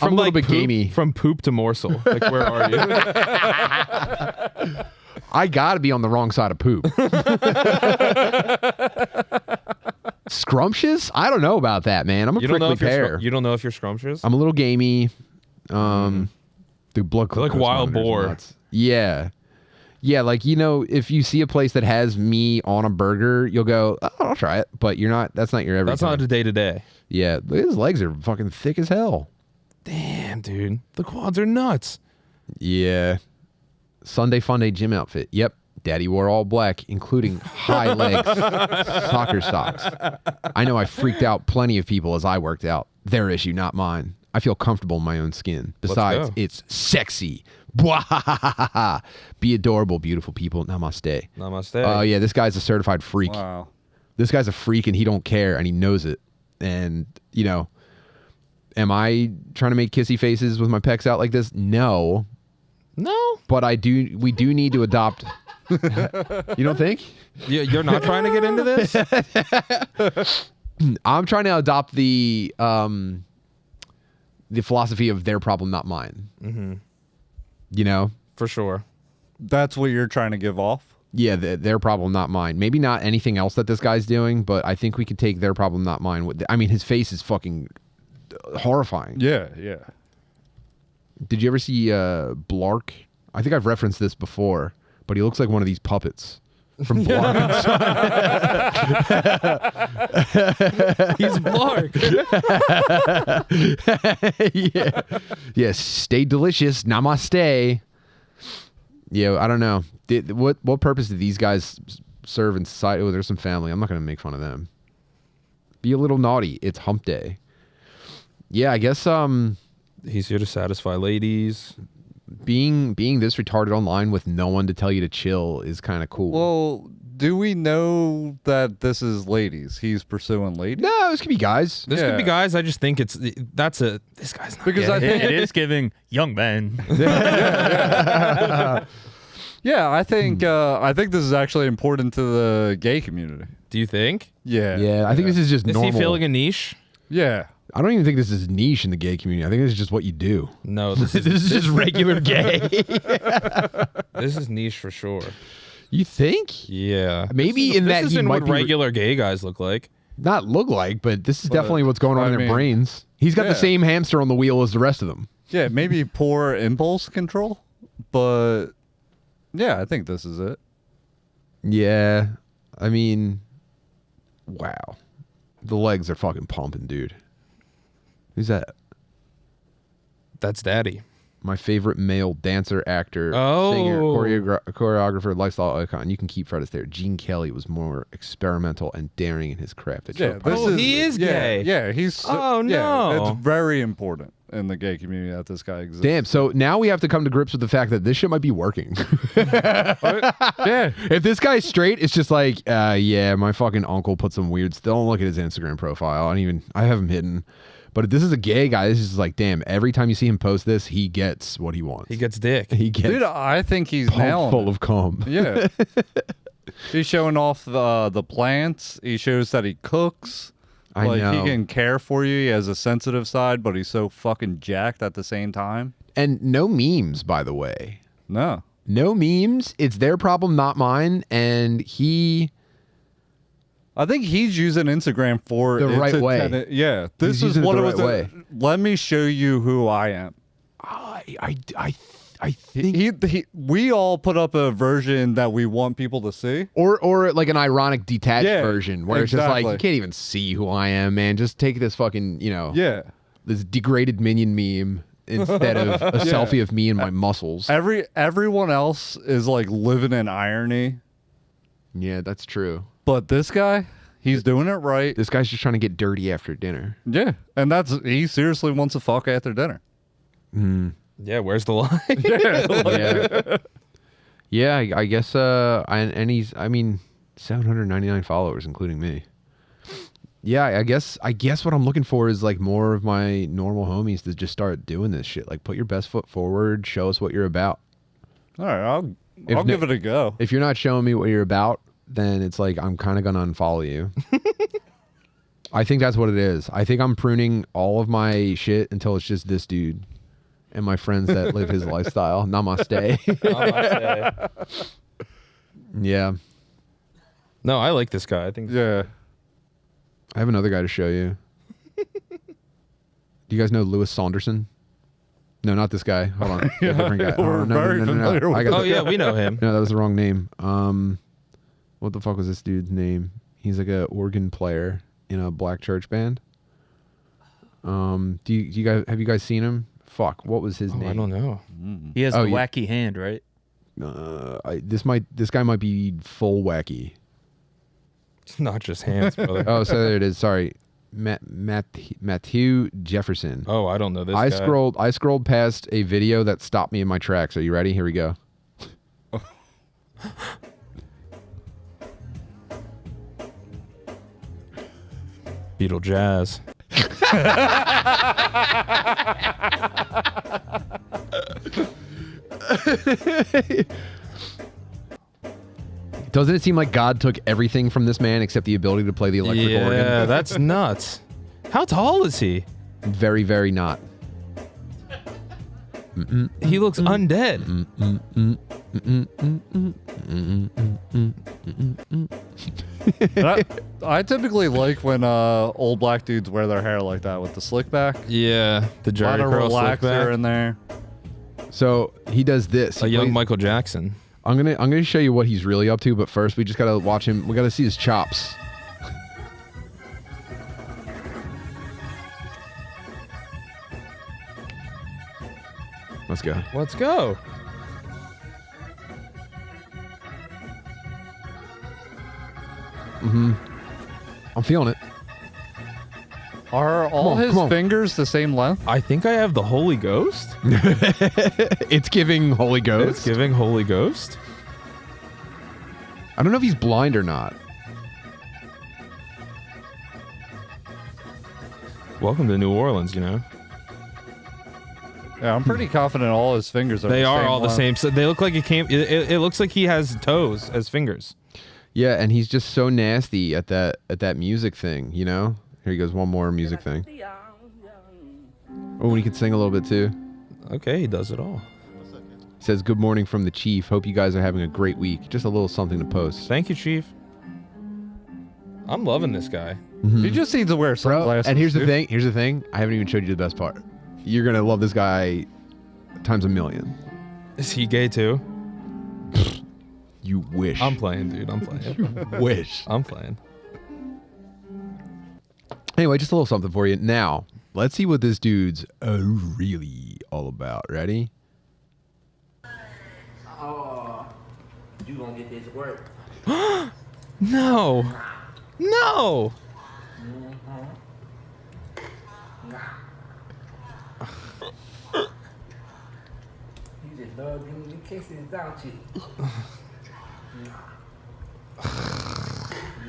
little bit poop, gamey. From poop to morsel. Like, where are you? I got to be on the wrong side of poop. Scrumptious? I don't know about that, man. I'm a prickly pear. You don't know if you're scrumptious? I'm a little gamey. The blood Like glucose wild monitor's boar. nuts. Yeah. Yeah, like, if you see a place that has me on a burger, you'll go, oh, I'll try it. But that's not your everything. That's not a day to day. Yeah, his legs are fucking thick as hell. Damn, dude. The quads are nuts. Yeah. Sunday Funday gym outfit. Yep. Daddy wore all black, including high legs, soccer socks. I know I freaked out plenty of people as I worked out. Their issue, not mine. I feel comfortable in my own skin. Besides, go. it's sexy. Bwahahaha. Be adorable, beautiful people. Namaste. Namaste. Oh, yeah, this guy's a certified freak. Wow. This guy's a freak and he don't care and he knows it. And, am I trying to make kissy faces with my pecs out like this? No. No. But we do need to adopt. You don't think? You're not trying to get into this? I'm trying to adopt the philosophy of their problem, not mine. Mm-hmm. For sure. That's what you're trying to give off? Yeah, their problem, not mine. Maybe not anything else that this guy's doing, but I think we could take their problem, not mine. His face is fucking horrifying. Yeah. Did you ever see Blark? I think I've referenced this before, but he looks like one of these puppets from Blark. He's Blark. Yeah. Yes. Stay delicious. Namaste. Yeah, I don't know. What purpose do these guys serve in society? Oh, there's some family. I'm not going to make fun of them. Be a little naughty. It's hump day. Yeah, I guess He's here to satisfy ladies. being this retarded online with no one to tell you to chill is kind of cool. Well, do we know that this is ladies? He's pursuing ladies? No, this could be guys. This could be Yeah. guys. I just think this guy's not Because gay. I think It is giving young men. Yeah, I think this is actually important to the gay community. Do you think? Yeah. Yeah, I think this is just Is normal. he filling a niche? Yeah. I don't even think this is niche in the gay community. I think this is just what you do. No, this This is just regular gay. this is niche for sure. You think? Yeah. Maybe in that this he isn't might what be regular gay guys look like. not look like, but this is definitely what's going on I in their mean, brains. He's got yeah. the same hamster on the wheel as the rest of them. Yeah, maybe poor impulse control, but yeah, I think this is it. Yeah. I mean, wow. The legs are fucking pumping, dude. Who's that? That's daddy. My favorite male dancer, actor, Oh. singer, choreographer, lifestyle icon. You can keep Fred Astaire. Gene Kelly was more experimental and daring in his craft. Yeah, he is gay. Yeah, he's. Oh, no. It's very important in the gay community that this guy exists. Damn. So now we have to come to grips with the fact that this shit might be working. Yeah. If this guy's straight, it's just like, yeah, my fucking uncle put some weird. Don't look at his Instagram profile. I have him hidden. But if this is a gay guy, this is like, damn. Every time you see him post this, he gets what he wants. He gets dick. He gets Dude, I think he's pumped nailing full it. of cum. Yeah. He's showing off the plants. He shows that he cooks. I know. He can care for you. He has a sensitive side, but he's so fucking jacked at the same time. And no memes, by the way. No. no memes. It's their problem, not mine. And I think he's using Instagram for The it right to way. kinda- yeah, this He's is using it what the it was. right way. Let me show you who I am. I think We all put up a version that we want people to see. or like an ironic detached Yeah, version where it's just like exactly. you can't even see who I am, man. Just take this fucking Yeah. this degraded minion meme instead of a selfie of me and my muscles. Everyone else is like living in irony, Yeah, that's true. but this guy, he's doing it right. This guy's just trying to get dirty after dinner. Yeah, and he seriously wants to fuck after dinner. Yeah, where's the line? Yeah. Yeah, I guess and he's 799 followers including me. Yeah, I guess what I'm looking for is like more of my normal homies to just start doing this shit. Like put your best foot forward, show us what you're about. All right, I'll If give it a go. If you're not showing me what you're about, then it's like I'm kind of going to unfollow you. I think that's what it is. I think I'm pruning all of my shit until it's just this dude and my friends that live his lifestyle. Namaste. Yeah. No, I like this guy. I think. Yeah. I have another guy to show you. Do you guys know Louis Saunderson? No, not this guy. Hold on. A different guy. We're very familiar with I got Oh yeah, we know him. No, that was the wrong name. What the fuck was this dude's name? He's like a organ player in a black church band. Do you guys have you guys seen him? Fuck, what was his name? I don't know. He has Oh, the yeah. wacky hand, right? This guy might be full wacky. It's not just hands, brother. Oh, so there it is. Sorry, Matthew Jefferson. Oh, I don't know this I guy. scrolled past a video that stopped me in my tracks. Are you ready? Here we go. Beatle Jazz. Doesn't it seem like God took everything from this man except the ability to play the electric Yeah, organ? that's nuts. How tall is he? Very, very not. He looks undead. I typically like when old black dudes wear their hair like that with the slick back. Yeah, the A lot Jerry of curl slick relaxer back. in there. So he does this. A He young plays- Michael Jackson. I'm gonna show you what he's really up to, but first we just gotta watch him. We gotta see his chops. Let's go. Let's go. I'm feeling it. Are all on, his come on. fingers the same length? I think I have the Holy Ghost. It's giving Holy Ghost. It's giving Holy Ghost. I don't know if he's blind or not. Welcome to New Orleans, you know. Yeah, I'm pretty confident all his fingers are They the are same all the length. same. So they look like it came. It looks like he has toes as fingers. Yeah, and he's just so nasty at that music thing, you know? Here he goes, one more music thing. Oh, and he can sing a little bit too. Okay, he does it all. He says, "Good morning from the chief. Hope you guys are having a great week." Just a little something to post. Thank you, Chief. I'm loving this guy. He just needs to wear Bro, sunglasses. and here's the dude. thing. Here's the thing. I haven't even showed you the best part. You're gonna love this guy times a million. Is he gay too? You wish. I'm playing, dude. I'm playing. wish. I'm playing. Anyway, just a little something for you. Now, let's see what this dude's really all about. Ready? You gonna get this work. No. No. You just love giving me kisses, don't you?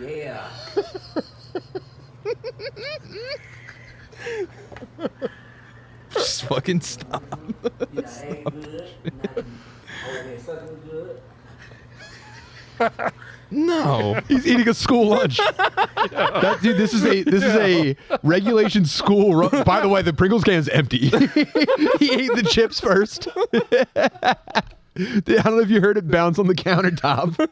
Yeah. Just fucking stop. You done ate good. Over there sucking good. No. He's eating a school lunch. That dude, this is a regulation school. By the way, the Pringles can is empty. He ate the chips first. I don't know if you heard it bounce on the countertop.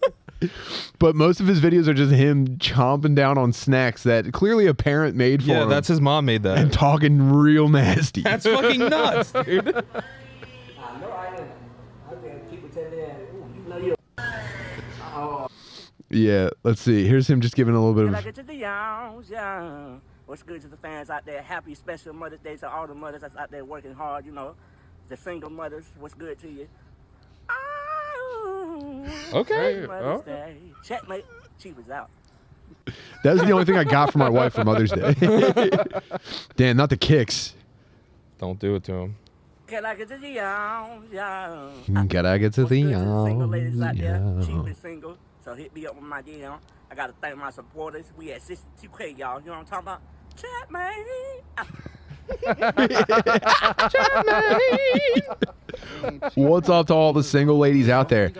But most of his videos are just him chomping down on snacks that clearly a parent made for him. Yeah, that's his mom made that. And talking real nasty. That's fucking nuts, dude. I know I am. I think people tell me that, you know you're. Yeah, let's see. Here's him just giving a little bit Like of... it to the young. What's good to the fans out there? Happy special Mother's Day to all the mothers that's out there working hard, you know. The single mothers, what's good to you? Okay. Mother's Day. Checkmate. Chief is out. That was the only thing I got from my wife for Mother's Day. Damn, not the kicks. Don't do it to him. Can I get to the young? Gotta get to What's the good to the single ladies out there? young. Chief is single, so hit me up with my DM. I gotta thank my supporters. We at 62K, y'all. You know what I'm talking about? Checkmate. What's up to all the single ladies out there?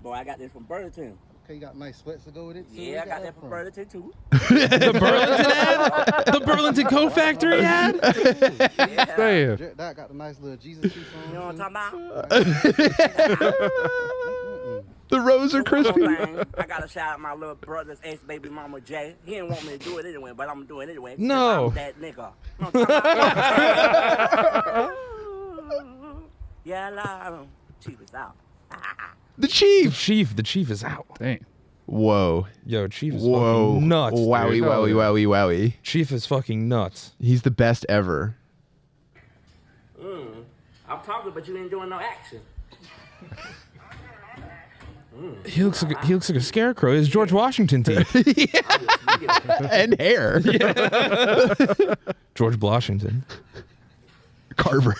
Boy, I got this from Burlington. Okay, you got nice sweats to go with it. Too. Yeah, I got that from Burlington too. The Burlington ad? The Burlington Coat Factory ad? Yeah. Damn. That got the nice little Jesus piece on. You know what I'm talking about? The rows are crispy. I gotta shout out my little brother's ex-baby mama Jay. He didn't want me to do it anyway, but I'm gonna do it anyway. No. I'm that nigga. You know what I'm talking about? Yeah, la. Chief is out. The chief. The chief is out. Dang. Whoa. Yo, Chief is Whoa. fucking nuts. Wowie, dude. wowie, wowie, wowie. Chief is fucking nuts. He's the best ever. I'm talking, but you ain't doing no action. He looks like a scarecrow. It's George Washington teeth. And hair. George Washington. Carver.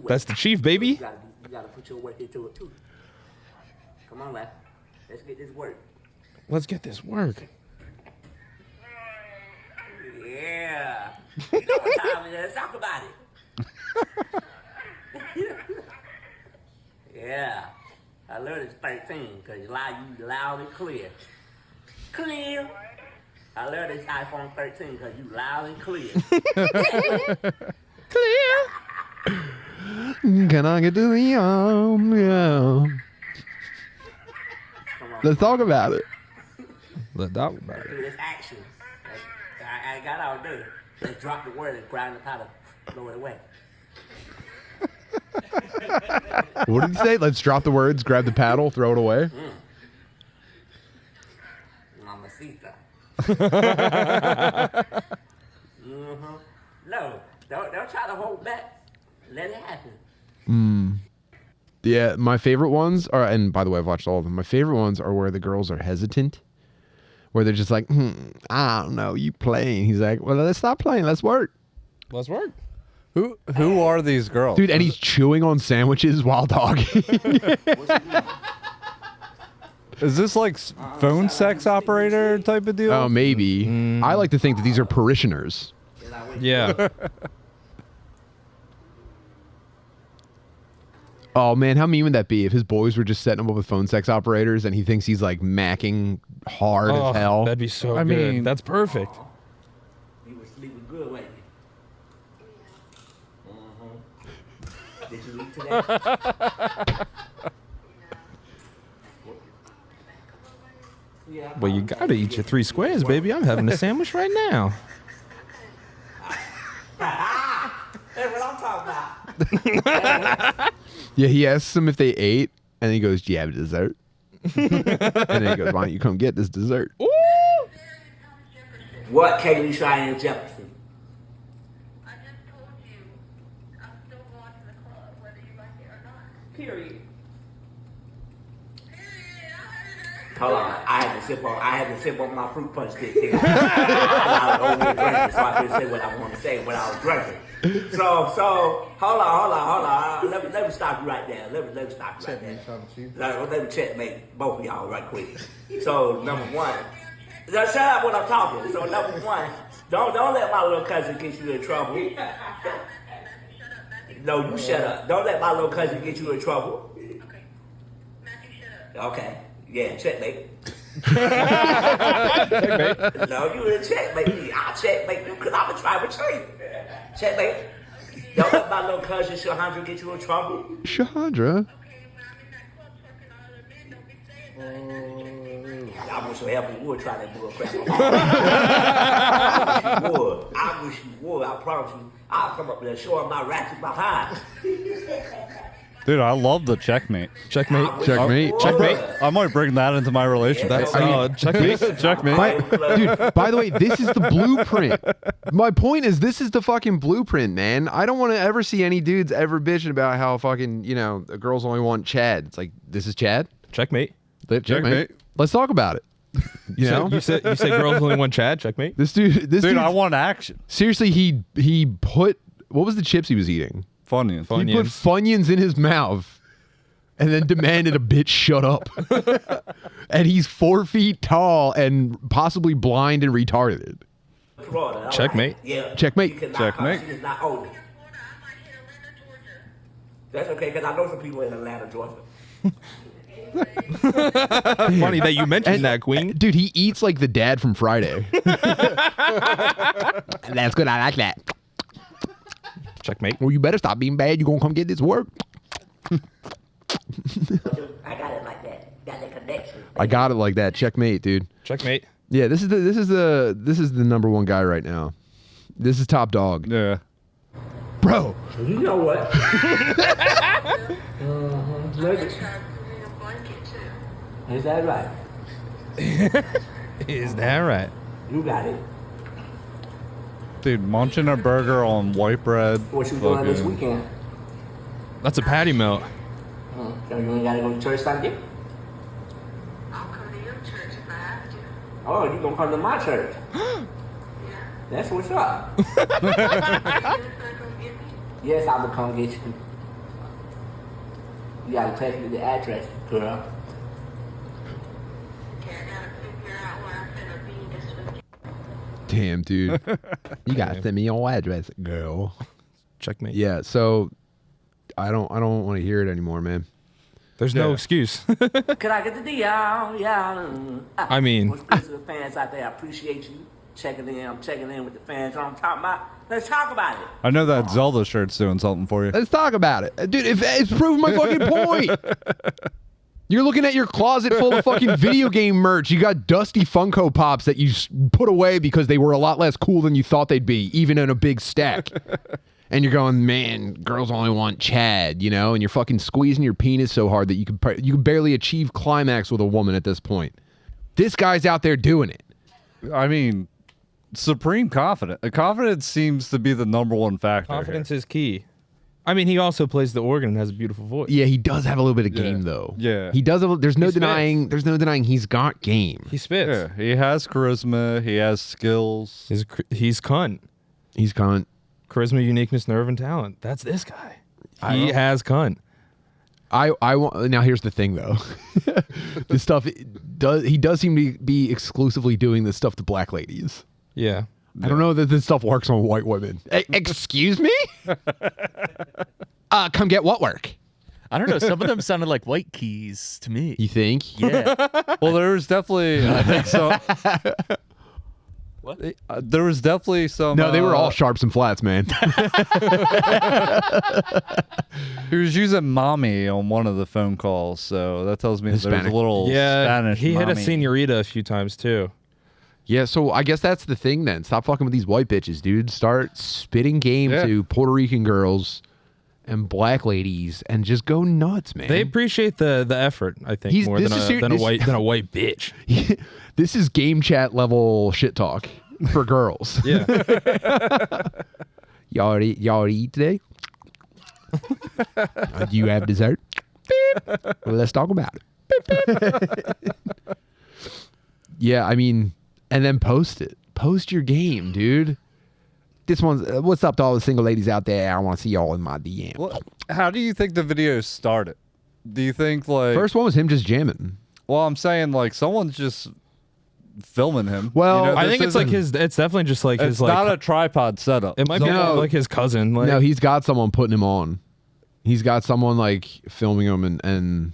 That's the chief, baby. You gotta put your work into it too. Come on, lad. Let's get this work. Let's get this work. Yeah. You know what time it is. Talk about it. Yeah. I love this 13 because you loud and clear. Clear. I love this iPhone 13 because you loud and clear. Can I get to the yeah. Let's talk about it. Let's talk about it. Do this action. I got all day. Let's drop the word and grind the powder. Throw it away. What did he say? Let's drop the words, grab the paddle, throw it away. Mamacita. No, don't try to hold back. Let it happen. Yeah, my favorite ones are, and by the way, I've watched all of them. My favorite ones are where the girls are hesitant, where they're just like, I don't know, you playing. He's like, well, let's stop playing. Let's work. Let's work. Who are these girls? Dude, and he's chewing on sandwiches while talking. Is this like phone sex operator type of deal? Oh, maybe. I like to think that these are parishioners. Yeah. Oh, man, how mean would that be if his boys were just setting him up with phone sex operators and he thinks he's like macking hard as hell? That'd be so I good. mean- That's perfect. You were sleeping good, wasn't you? Did you eat today? Yeah, Well, you gotta eat your 3 squares, baby. I'm having a sandwich right now. That's what I'm talking about. Yeah, he asks them if they ate, and he goes, do you have dessert? And then he goes, why don't you come get this dessert? What, Kaylee Cheyenne Jefferson? I just told you I'm still going to the club, whether you like it or not. Period. Period. I heard her. Hold on, I had to sip on my fruit punch stick here. I was over here drinking, so I couldn't say what I want to say when I was drinking. So hold on. Let me stop you right there. Let me stop you right there. Let me checkmate both of y'all right quick. So number one, now shut up when I'm talking. So number one, don't let my little cousin get you in trouble. No, you shut up. Don't let my little cousin get you in trouble. Okay. Matthew, shut up. Okay. Yeah, checkmate. No, you didn't checkmate me. I'll checkmate you because I'm a tribal tree. Checkmate. Don't let my little cousin Shahandra get you in trouble. Shahandra? I wish you help you would try that bull crap. I wish you would. I promise you. I'll come up there and show him my ratchet behind. Dude, I love the checkmate. Checkmate. Checkmate. I might bring that into my relationship. That's solid. Checkmate. Checkmate. Dude, by the way, this is the blueprint. My point is, this is the fucking blueprint, man. I don't want to ever see any dudes ever bitching about how fucking, girls only want Chad. It's like, this is Chad? Checkmate. Checkmate. Let's talk about it. You said girls only want Chad. Checkmate. This dude, I want action. seriously, he put, what was the chips he was eating? Funyuns. He put Funyuns in his mouth and then demanded a bitch shut up. And he's 4 feet tall and possibly blind and retarded. Checkmate. Yeah. Checkmate. Checkmate. She's not older. That's okay, because I know some people in Atlanta, Georgia. Funny that you mentioned that, Queen. Dude, he eats like the dad from Friday. That's good. I like that. Checkmate. Well, you better stop being bad. You gonna come get this work. I got it like that. Got that connection. I got it like that. Checkmate, dude. Checkmate. Yeah, this is the number one guy right now. This is top dog. Yeah. Bro. You know what? Is that right? Is that right? You got it. Dude, munching a burger on white bread. What you doing this weekend? That's a patty melt. So you ain't gotta go to church Sunday? I'll come to your church if I have to. Oh, you gonna come to my church? That's what's up. Are you gonna come get me? Yes, I will come get you. You gotta text me the address, girl. Okay, I gotta figure out where I'm gonna be this weekend. Damn, dude. You gotta send me your address, girl. Checkmate. Yeah, so I don't want to hear it anymore, man. There's no excuse. Could I get the deal? Yeah. I mean- What's good to the fans out there? I appreciate you checking in. I'm checking in with the fans. You know what I'm talking about? Let's talk about it. I know that Zelda shirt's doing something for you. Let's talk about it. Dude, it's proving my fucking point. You're looking at your closet full of fucking video game merch. You got dusty Funko Pops that you put away because they were a lot less cool than you thought they'd be, even in a big stack. And you're going, man, girls only want Chad, and you're fucking squeezing your penis so hard that you could barely achieve climax with a woman at this point. This guy's out there doing it. I mean, supreme confidence. Confidence seems to be the number one factor. Confidence is key. I mean, he also plays the organ and has a beautiful voice. Yeah, he does have a little bit of game though. Yeah. He does. There's no He spits. denying he's got game. He spits. Yeah, he has charisma. He has skills. He's cunt. He's cunt. Charisma, uniqueness, nerve, and talent. That's this guy. He has cunt. I want now. Here's the thing, though. This stuff he does seem to be exclusively doing this stuff to black ladies. Yeah. I don't know that this stuff works on white women. Excuse me? Come get what work? I don't know. Some of them sounded like white keys to me. You think? Yeah. Well, there was definitely, I think so. What? There was definitely some. No, they were all sharps and flats, man. He was using mommy on one of the phone calls, so that tells me there's a Hispanic. little Spanish. He hit a mommy. senorita a few times too. Yeah, so I guess that's the thing then. Stop fucking with these white bitches, dude. Start spitting game to Puerto Rican girls and black ladies and just go nuts, man. They appreciate the effort, I think, more than a white bitch. This is game chat level shit talk for girls. Yeah. Y'all eat today? Do you have dessert? Beep. Well, let's talk about it. Yeah, I mean, and then post it. Post your game, dude. This one's what's up to all the single ladies out there? I want to see y'all in my DM. Well, how do you think the video started? Do you think like First one was him just jamming. Well, I'm saying like someone's just filming him. Well, I think it's like his. It's definitely just like his. It's like, not a tripod setup. It might be like his cousin. Like, No, he's got someone putting him on. He's got someone like filming him, and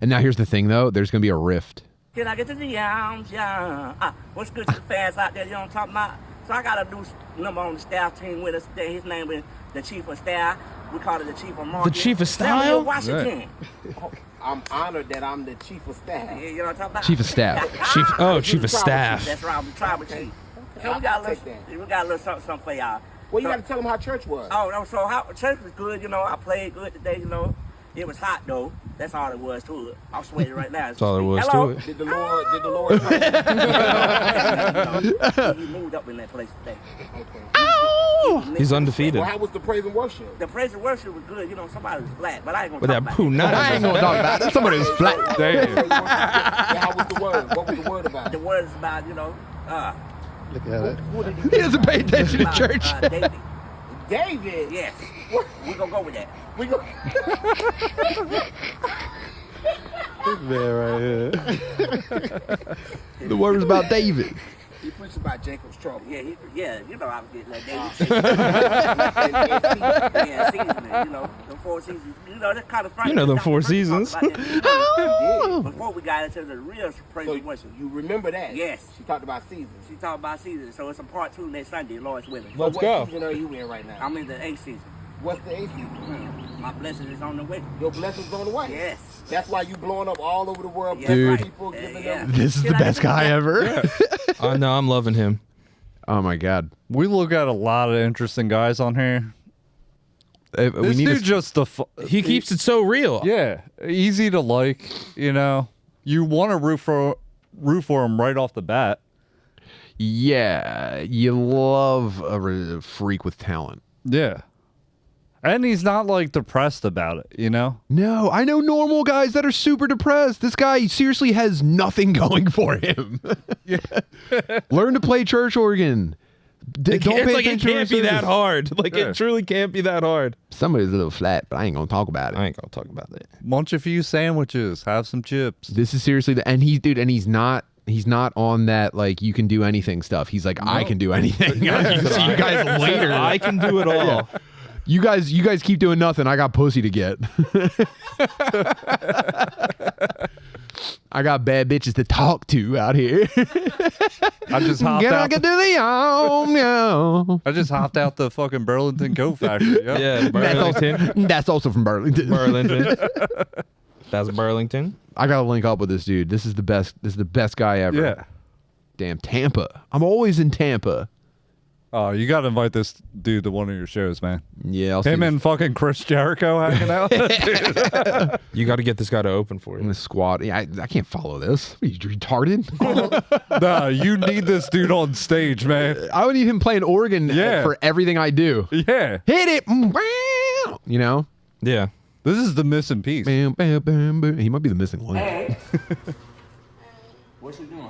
now here's the thing though. There's gonna be a rift. Can I get the DMs? Yeah. What's good to the fans out there? You know what I'm talking about? So I got a new number on the staff team with us today. His name is the chief of staff. We call it the chief of marketing. The chief of Samuel style? Washington. I'm honored that I'm the chief of staff. Yeah, you know what I'm talking about? Chief of staff. Chief of staff. That's right, I'm the tribal chief. So we got a little something for y'all. Well, you got to tell them how church was. Oh, no, so how church was good, you know. I played good today, you know. It was hot though. That's all it was to it. I'm sweating right now. That's all there was Hello? to it. Did the Lord He moved up in that place today. Oh! He's undefeated. Well, how was the praise and worship? The praise and worship was good. You know, somebody was flat, but I ain't gonna With talk that about poo it. nut. I ain't gonna talk about it. Somebody was flat. Damn. Yeah, how was the word? What was the word about? The word is about, you know, Look at it. He doesn't pay attention to church. David. David. Yes. We gonna go with that. We go. This man right here. The word was about David. He preached about Jacob's trouble. Yeah, you know I was getting that David. Seasoning, you know, the 4 seasons. You know, that's kind of funny. You know them 4 seasons. Before we got into the real praise and worship. You remember that? Yes. She talked about seasons. She talked about seasons, so it's a part 2 next Sunday, Lord's willing. So Let's what go. season are you in right now? I'm in the 8th season. What's the 8th season? My blessing is on the way. Your blessings on the way. Yes. That's why you blowing up all over the world. Yeah, blessing right. people, giving Yeah. them. This is the best guy ever. Oh, no, I'm loving him. Oh my god. We look at a lot of interesting guys on here. We This need dude just He keeps it so real. yeah, easy to like. You know, you want to root for him right off the bat. Yeah, you love a freak with talent. Yeah, and he's not like depressed about it. You know. No, I know normal guys that are super depressed. This guy seriously has nothing going for him. Learn to play church organ. It's like it can't be that hard. Like Yeah. it truly can't be that hard. Somebody's a little flat, but I ain't gonna talk about it. I ain't gonna talk about that. Munch a few sandwiches, have some chips. This is seriously and he's not on that like you can do anything stuff. He's like I can do anything. You see you guys later. I can do it all. Yeah. You guys keep doing nothing. I got pussy to get. I got bad bitches to talk to out here. I just hopped Get out. I can do the no. I just hopped out the fucking Burlington Coat Factory. Yep. Yeah, Burlington. That's also from Burlington. Burlington. That's Burlington. I gotta link up with this dude. This is the best. This is the best guy ever. Yeah. Damn Tampa. I'm always in Tampa. Oh, you got to invite this dude to one of your shows, man. Yeah, I'll see Him this- and fucking Chris Jericho hanging out. You got to get this guy to open for in you. the squad. Yeah, I can't follow this. Are you retarded? Nah, you need this dude on stage, man. I would need him playing organ Yeah. for everything I do. Yeah. Hit it. You know? Yeah. This is the missing piece. Bam, bam, bam, bam. He might be the missing link. Hey. What you doing?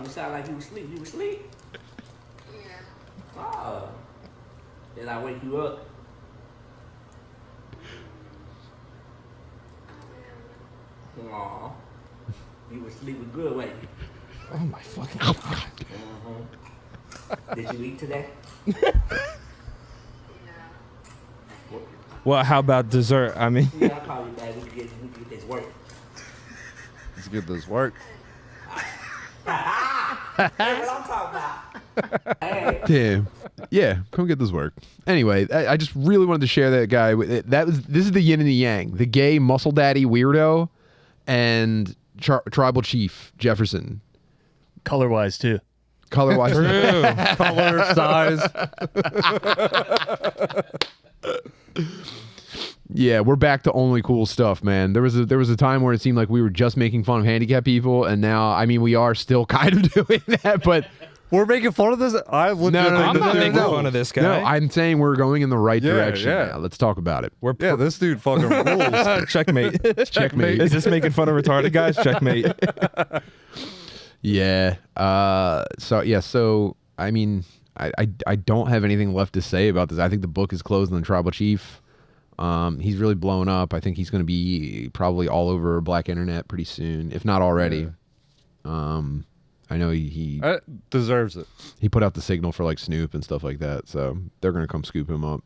You sound like you was asleep. You was asleep? Yeah. Oh. Did I wake you up? Aw. You was sleeping good, wasn't you? Oh my fucking god. Did you eat today? Well, how about dessert? I mean, Yeah, I'll call you back. We can get this work. Let's get this work. That's what I'm talking about. Hey. Damn. Yeah, come get this work. Anyway, I just really wanted to share that guy. This is the yin and the yang. The gay muscle daddy weirdo and tribal chief Jefferson. Color wise too. Color wise. Color, size. Yeah, we're back to only cool stuff, man. There was a time where it seemed like we were just making fun of handicapped people, and now, I mean, we are still kind of doing that, but We're making fun of this? I legit No, think I'm this not dude- making fun of this guy. no, I'm saying we're going in the right Yeah, direction yeah. now. Let's talk about it. We're Yeah, this dude fucking rules. checkmate. Checkmate. Is this making fun of retarded guys? Checkmate. Yeah. So I mean, I don't have anything left to say about this. I think the book is closed on the tribal chief. He's really blown up. I think he's going to be probably all over Black Internet pretty soon, if not already. I know he deserves it. He put out the signal for like Snoop and stuff like that, so they're going to come scoop him up.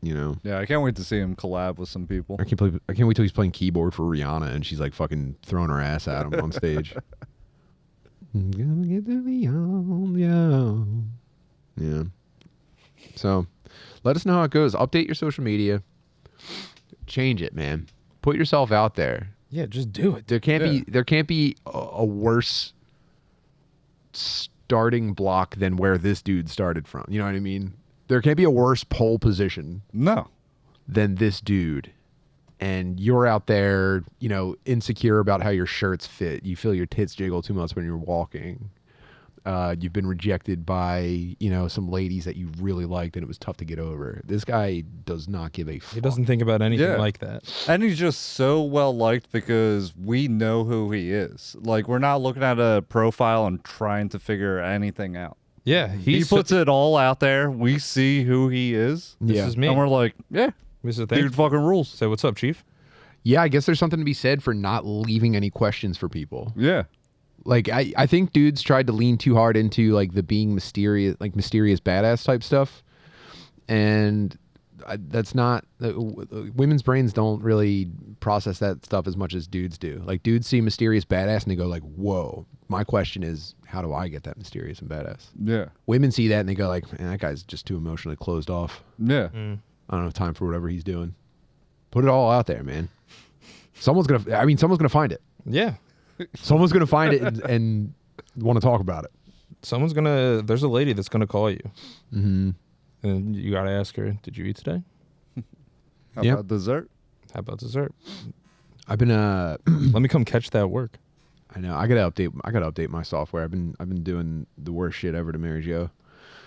You know. Yeah, I can't wait to see him collab with some people. I can't wait till he's playing keyboard for Rihanna and she's like fucking throwing her ass at him on stage. Gonna get to Rihanna. Yeah. So let us know how it goes. Update your social media. Change it, man. Put yourself out there. Yeah, just do it. There can't be a worse starting block than where this dude started from. You know what I mean? There can't be a worse pole position than this dude. And you're out there, you know, insecure about how your shirts fit. You feel your tits jiggle too much when you're walking. You've been rejected by, you know, some ladies that you really liked and it was tough to get over. This guy does not give a fuck. He doesn't think about anything like that. And he's just so well liked because we know who he is. Like, we're not looking at a profile and trying to figure anything out. Yeah, he puts it all out there. We see who he is. This is me. And we're like, yeah, dude fucking rules. Say, what's up, Chief? Yeah, I guess there's something to be said for not leaving any questions for people. Yeah. Like, I think dudes tried to lean too hard into, like, the being mysterious badass type stuff. And that's not... women's brains don't really process that stuff as much as dudes do. Like, dudes see mysterious badass and they go, like, whoa. My question is, how do I get that mysterious and badass? Yeah. Women see that and they go, like, man, that guy's just too emotionally closed off. Yeah. I don't have time for whatever he's doing. Put it all out there, man. Someone's gonna find it. Yeah. Someone's gonna find it and want to talk about it. There's a lady that's gonna call you. Mm-hmm. And you gotta ask her, did you eat today? How about dessert? How about dessert? I've been let me come catch that work. I know. I gotta update my software. I've been doing the worst shit ever to Mary Jo.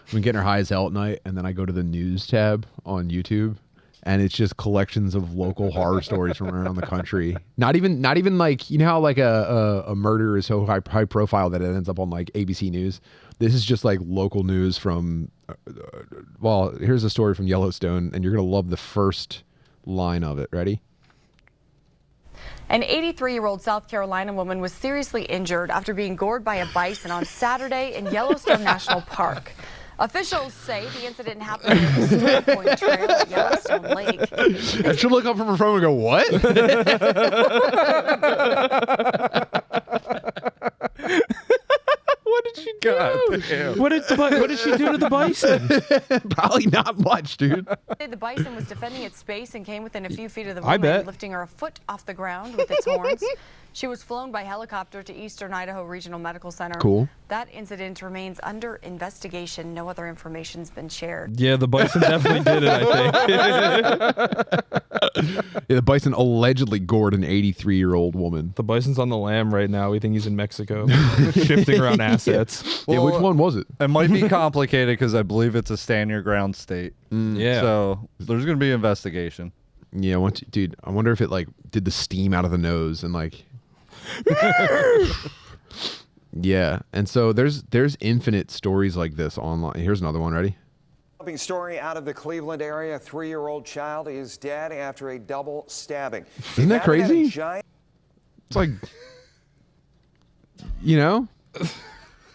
I've been getting her high as hell at night, and then I go to the news tab on YouTube, and it's just collections of local horror stories from around the country. Not even like, you know how like a murder is so high profile that it ends up on like ABC News. This is just like local news from. Well, here's a story from Yellowstone, and you're gonna love the first line of it. Ready? An 83-year-old South Carolina woman was seriously injured after being gored by a bison on Saturday in Yellowstone National Park. Officials say the incident happened at the Stone Point Trail at Yellowstone Lake. I should look up from her phone and go, what? What did she do? What did she do to the bison? Probably not much, dude. The bison was defending its space and came within a few feet of the I woman, bet. lifting her a foot off the ground with its horns. She was flown by helicopter to Eastern Idaho Regional Medical Center. Cool. That incident remains under investigation. No other information's been shared. Yeah, the bison definitely did it, I think. Yeah, the bison allegedly gored an 83-year-old woman. The bison's on the lam right now. We think he's in Mexico, shifting around assets. Yeah, which one was it? It might be complicated because I believe it's a stand your ground state. Yeah. So there's going to be investigation. Yeah, dude, I wonder if it like did the steam out of the nose and like... Yeah, and so there's infinite stories like this online. Here's another one. Ready? Story out of the Cleveland area. A 3-year-old child is dead after a double stabbing. Isn't that crazy? It's like, you know,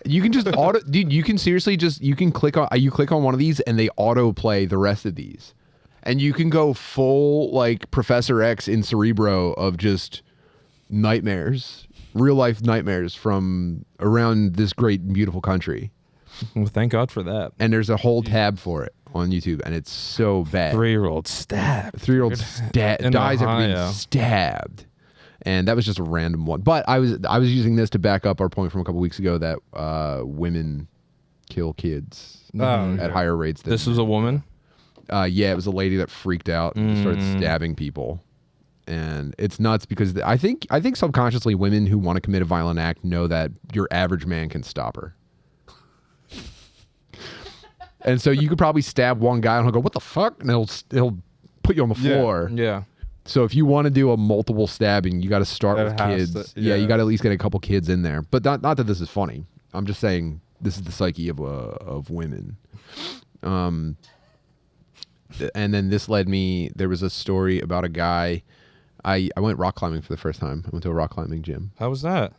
you can just dude, you can seriously you can click on one of these and they auto play the rest of these, and you can go full like Professor X in Cerebro of just nightmares, real life nightmares from around this great and beautiful country. Well, thank God for that. And there's a whole tab for it on YouTube, and it's so bad. 3-year-old stabbed. 3-year-old dies after being Ohio. stabbed. And that was just a random one. But I was using this to back up our point from a couple weeks ago that women kill kids at higher rates. This was a woman? Yeah, it was a lady that freaked out and started stabbing people. And it's nuts because I think subconsciously women who want to commit a violent act know that your average man can stop her. And so you could probably stab one guy and he'll go, "What the fuck?" And he'll put you on the floor. Yeah. So if you want to do a multiple stabbing, you got to start with kids. Yeah, you got to at least get a couple kids in there. But not that this is funny. I'm just saying this is the psyche of women. And then this led me. There was a story about a guy. I went rock climbing for the first time. I went to a rock climbing gym. How was that?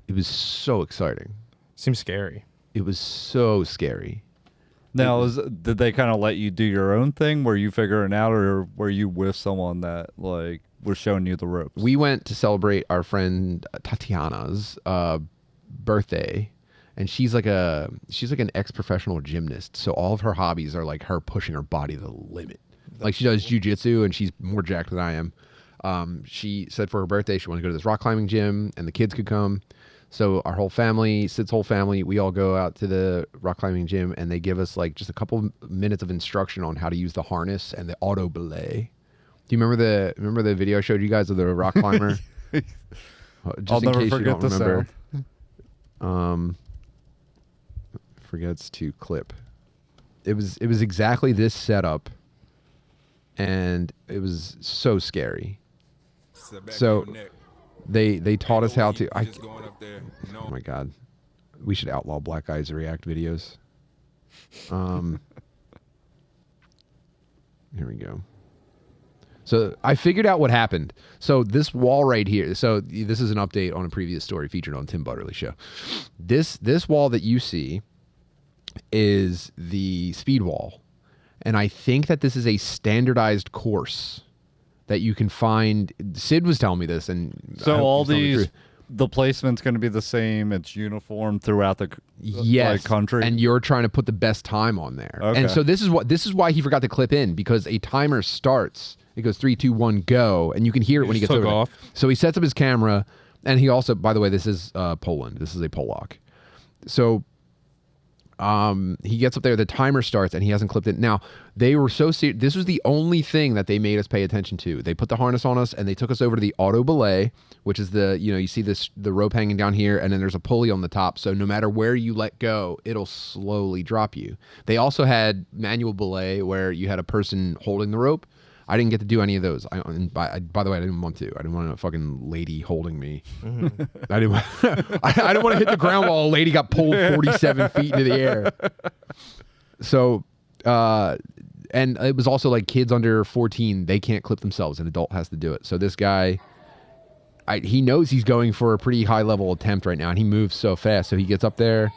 It was so exciting. Seems scary. It was so scary. Now, did they kind of let you do your own thing? Were you figuring out, or were you with someone that like was showing you the ropes? We went to celebrate our friend Tatiana's birthday, and she's like an ex-professional gymnast. So all of her hobbies are like her pushing her body to the limit. Like she does jujitsu, and she's more jacked than I am. She said for her birthday she wanted to go to this rock climbing gym, and the kids could come. So our whole family, Sid's whole family, we all go out to the rock climbing gym, and they give us like just a couple minutes of instruction on how to use the harness and the auto belay. Do you remember the video I showed you guys of the rock climber? I'll never forget the sound. Forgets to clip. It was exactly this setup, and it was so scary. So they taught us how to. Oh my God, we should outlaw black guys react videos. Here we go. So I figured out what happened. So this wall right here. So this is an update on a previous story featured on Tim Butterly's show. This wall that you see is the speed wall, and I think that this is a standardized course that you can find. Sid was telling me this, and so all these the placement's going to be the same. It's uniform throughout the country, and you're trying to put the best time on there. Okay. And so this is why he forgot to clip in, because a timer starts. It goes 3, 2, 1, go, and you can hear it when he gets over off. So he sets up his camera, and he also, by the way, this is Poland. This is a Polak. So he gets up there, the timer starts, and he hasn't clipped it. Now, they were so serious. This was the only thing that they made us pay attention to. They put the harness on us, and they took us over to the auto belay, which is you see the rope hanging down here, and then there's a pulley on the top. So no matter where you let go, it'll slowly drop you. They also had manual belay, where you had a person holding the rope. I didn't get to do any of those. By the way, I didn't want to. I didn't want a fucking lady holding me. Mm-hmm. I didn't want to hit the ground while a lady got pulled 47 feet into the air. So, and it was also like kids under 14, they can't clip themselves. An adult has to do it. So this guy, he knows he's going for a pretty high level attempt right now, and he moves so fast. So he gets up there.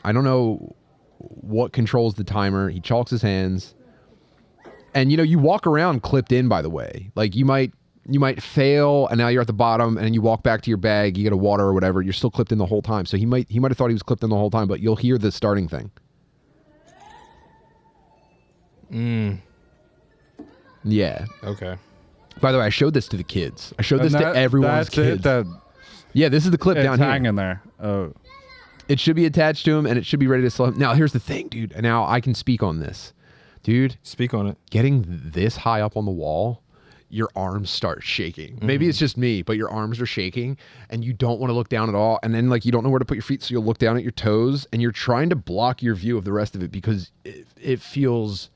I don't know what controls the timer. He chalks his hands. And you walk around clipped in, by the way. Like you might fail, and now you're at the bottom, and then you walk back to your bag, you get a water or whatever, you're still clipped in the whole time. So he might have thought he was clipped in the whole time, but you'll hear the starting thing. Yeah. Okay. By the way, I showed this to the kids. I showed this to everyone's kids. Yeah, this is the clip down here. It's hanging there. Oh. It should be attached to him, and it should be ready to slow him. Now, here's the thing, dude. And now I can speak on this. Dude, speak on it. Getting this high up on the wall, your arms start shaking. Mm-hmm. Maybe it's just me, but your arms are shaking, and you don't want to look down at all. And then you don't know where to put your feet, so you'll look down at your toes, and you're trying to block your view of the rest of it because it feels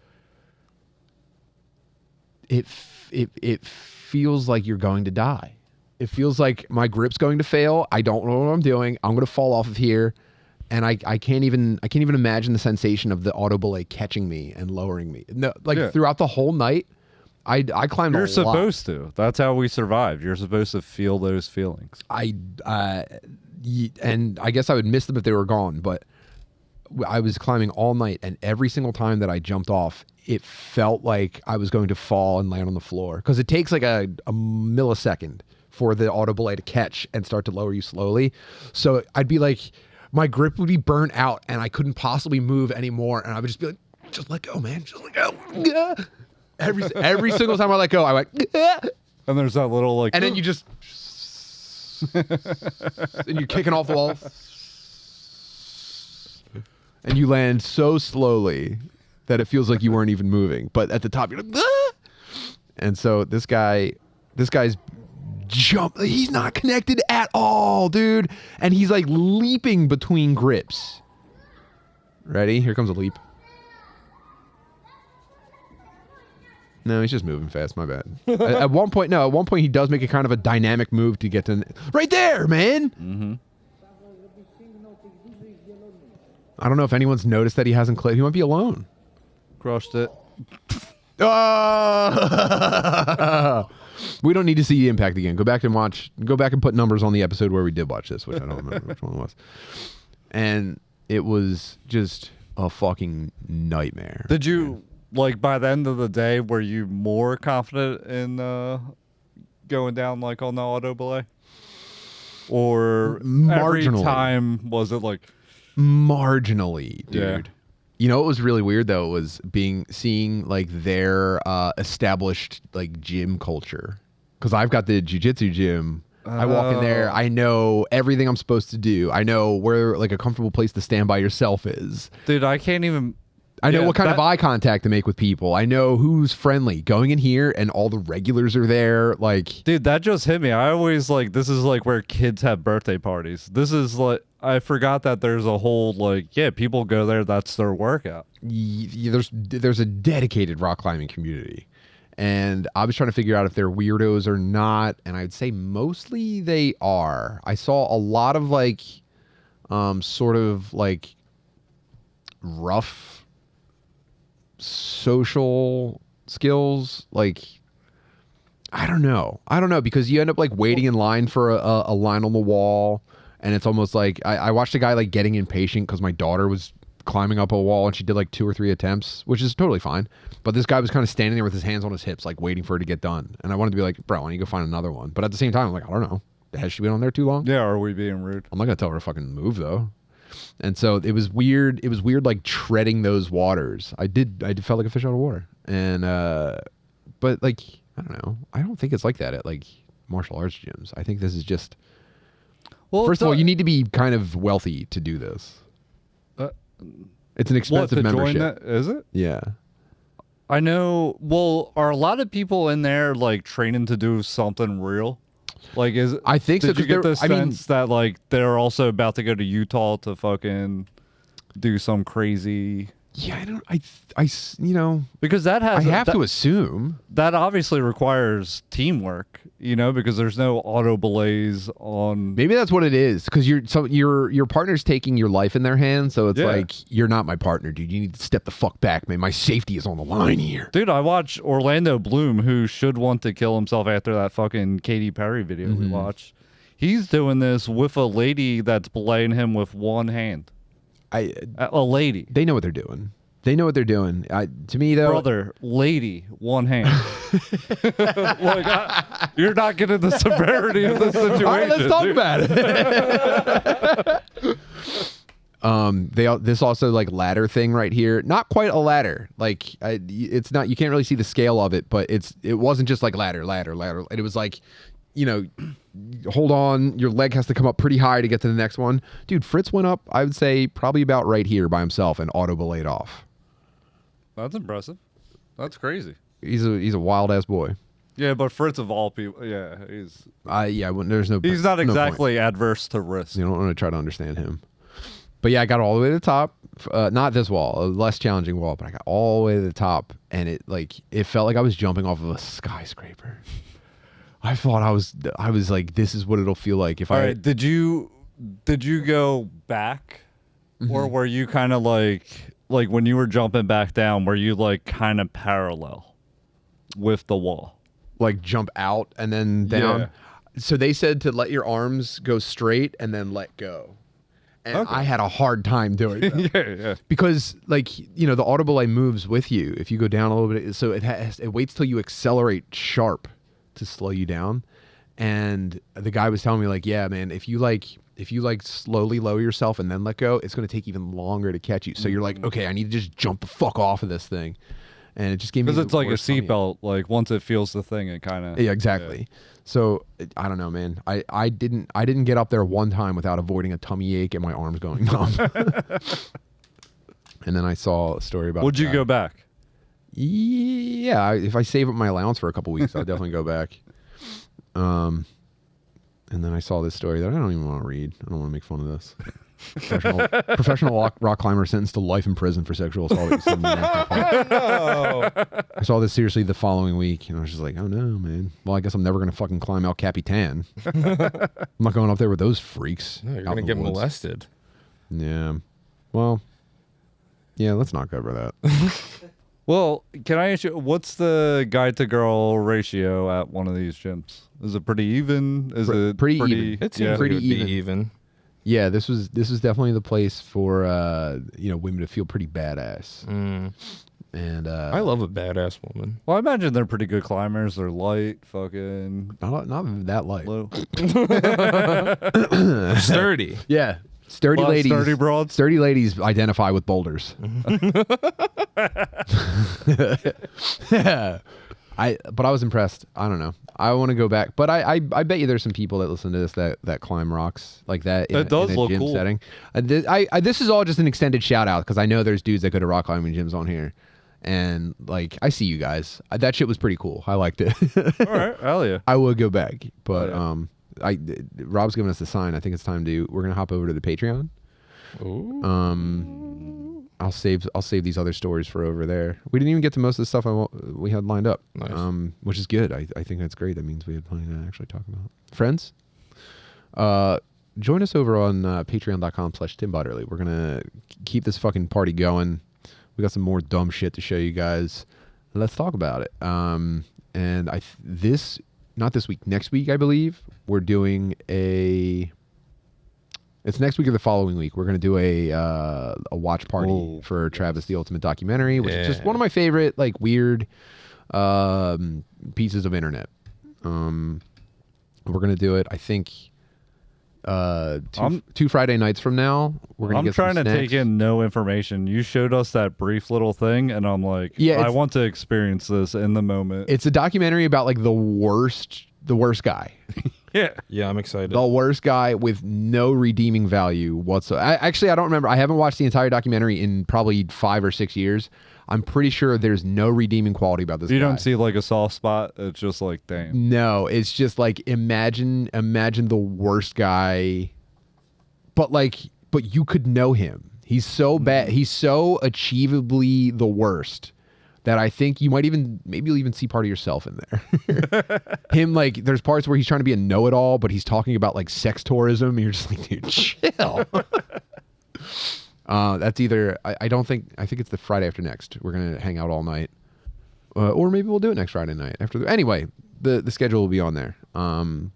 like you're going to die. It feels like my grip's going to fail. I don't know what I'm doing. I'm going to fall off of here. And I can't even imagine the sensation of the auto belay catching me and lowering me. No, throughout the whole night, I climbed. You're a supposed to. That's how we survive. You're supposed to feel those feelings. And I guess I would miss them if they were gone. But I was climbing all night, and every single time that I jumped off, it felt like I was going to fall and land on the floor, because it takes like a millisecond for the auto belay to catch and start to lower you slowly. So I'd be like, my grip would be burnt out, and I couldn't possibly move anymore. And I would just be like, just let go, man. Just let go. Every single time I let go, I went, and there's that little and then you just, and you're kicking off the wall. And you land so slowly that it feels like you weren't even moving. But at the top, you're like, and so this guy's he's not connected at all, dude. And he's like leaping between grips. Ready? Here comes a leap. No, he's just moving fast. My bad. At one point he does make a kind of a dynamic move to get to right there, man. Mm-hmm. I don't know if anyone's noticed that he hasn't clipped. He might be alone. Crushed it. Oh! We don't need to see the impact again. Go back and put numbers on the episode where we did watch this, which I don't remember which one it was. And it was just a fucking nightmare. Did you, by the end of the day, were you more confident in going down on the auto belay? or every Marginally. time was it like marginally, dude? Yeah. You know what was really weird though was seeing like their established like gym culture, because I've got the jiu-jitsu gym. I walk in there, I know everything I'm supposed to do. I know where like a comfortable place to stand by yourself is. Dude, I can't even. I know what kind of eye contact to make with people. I know who's friendly. Going in here and all the regulars are there. Like, dude, that just hit me. I always like, this is like where kids have birthday parties. This is like, I forgot that there's a whole like, yeah, people go there. That's their workout. there's a dedicated rock climbing community. And I was trying to figure out if they're weirdos or not. And I'd say mostly they are. I saw a lot of like, sort of like rough social skills. Like, I don't know because you end up like waiting in line for a line on the wall, and it's almost like I watched a guy like getting impatient because my daughter was climbing up a wall and she did like 2 or 3 attempts, which is totally fine, but this guy was kind of standing there with his hands on his hips like waiting for it to get done, and I wanted to be like, bro, why don't you go find another one? But at the same time I'm like, I don't know, has she been on there too long? Yeah, are we being rude? I'm not gonna tell her to fucking move though. And so it was weird. It was weird, like treading those waters. I did felt like a fish out of water. And but like, I don't know. I don't think it's like that at like martial arts gyms. I think this is just. Well, first of all, you need to be kind of wealthy to do this. It's an expensive membership. Join that, is it? Yeah. I know. Well, are a lot of people in there like training to do something real? Like, I think so. Did you get the sense that like they're also about to go to Utah to fucking do some crazy? Yeah, I don't. I you know, because that has. I have to assume that obviously requires teamwork. You know, because there's no auto belays on. Maybe that's what it is. Because your partner's taking your life in their hands, so it's like, you're not my partner, dude. You need to step the fuck back, man. My safety is on the line here, dude. I watched Orlando Bloom, who should want to kill himself after that fucking Katy Perry video we watched. He's doing this with a lady that's belaying him with one hand. A lady. They know what they're doing. They know what they're doing. To me, though, brother, lady, one hand. You're not getting the severity of the situation. All right, let's talk about it. This also like ladder thing right here. Not quite a ladder. Like it's not. You can't really see the scale of it, but it wasn't just like ladder. It was like, you know, hold on, your leg has to come up pretty high to get to the next one. Dude, Fritz went up, I would say, probably about right here by himself and auto belayed off. That's impressive. That's crazy. He's a wild ass boy. Yeah, but Fritz of all people, yeah, he's. There's no. He's not exactly adverse to risk. You don't want to try to understand him. But yeah, I got all the way to the top. Not this wall, a less challenging wall, but I got all the way to the top, and it felt like I was jumping off of a skyscraper. I thought I was like, this is what it'll feel like if All right, did you go back, or were you kind of like when you were jumping back down, were you like kind of parallel with the wall, like jump out and then down? Yeah. So they said to let your arms go straight and then let go, and I had a hard time doing that. yeah, because like, you know, the auto belay moves with you if you go down a little bit, so it waits till you accelerate sharp to slow you down. And the guy was telling me like, yeah, man, if you slowly lower yourself and then let go, it's going to take even longer to catch you. So you're like, okay, I need to just jump the fuck off of this thing. And it just gave me, because it's like a seatbelt. Like once it feels the thing, it kind of. Yeah, exactly. Yeah. So I don't know, man. I didn't get up there one time without avoiding a tummy ache and my arms going numb. And then I saw a story about. Would you go back? Yeah, if I save up my allowance for a couple weeks, I'll definitely go back. And then I saw this story that I don't even want to read. I don't want to make fun of this. Professional rock climber sentenced to life in prison for sexual assault. I saw this seriously the following week, and I was just like, oh no, man. Well, I guess I'm never going to fucking climb El Capitan. I'm not going up there with those freaks. No, you're going to get molested. Yeah. Well, yeah, let's not cover that. Well, can I ask you, what's the guy to girl ratio at one of these gyms? Is it pretty even? Is it pretty even? It seems pretty even. Yeah, this was definitely the place for women to feel pretty badass. And I love a badass woman. Well, I imagine they're pretty good climbers. They're light, fucking not that light. Low. Sturdy. Yeah. Sturdy ladies. Sturdy broads. Sturdy ladies identify with boulders. But I was impressed. I don't know. I want to go back, but I bet you there's some people that listen to this that climb rocks like that. It does in a look gym cool. setting. This is all just an extended shout out because I know there's dudes that go to rock climbing gyms on here, and like I see you guys. That shit was pretty cool. I liked it. All right, hell yeah. I would go back, but Rob's giving us the sign. I think it's time we're gonna hop over to the Patreon. Ooh. I'll save these other stories for over there. We didn't even get to most of the stuff we had lined up, Nice. Which is good. I think that's great. That means we had plenty to actually talk about. Friends, join us over on patreon.com/TimButterly. We're going to keep this fucking party going. We got some more dumb shit to show you guys. Let's talk about it. And not this week, next week, I believe, we're doing it's next week or the following week. We're going to do a watch party for Travis the Ultimate Documentary, which is just one of my favorite, like, weird pieces of internet. We're going to do it, I think, two Friday nights from now. We're going to get some I'm trying to snacks. take in no information. You showed us that brief little thing, and I'm like, Yeah, I want to experience this in the moment. It's a documentary about, like, the worst guy. Yeah, I'm excited. The worst guy with no redeeming value whatsoever. Actually, I don't remember. I haven't watched the entire documentary in probably 5 or 6 years. I'm pretty sure there's no redeeming quality about this guy. You don't see like a soft spot. It's just like, damn. No, it's just like imagine the worst guy, but you could know him. He's so bad. He's so achievably the worst that I think maybe you'll even see part of yourself in there. Him, like, there's parts where he's trying to be a know-it-all, but he's talking about like sex tourism, and you're just like, dude, chill. That's either I think it's the Friday after next. We're gonna hang out all night, or maybe we'll do it next Friday night after. Anyway, the schedule will be on there. And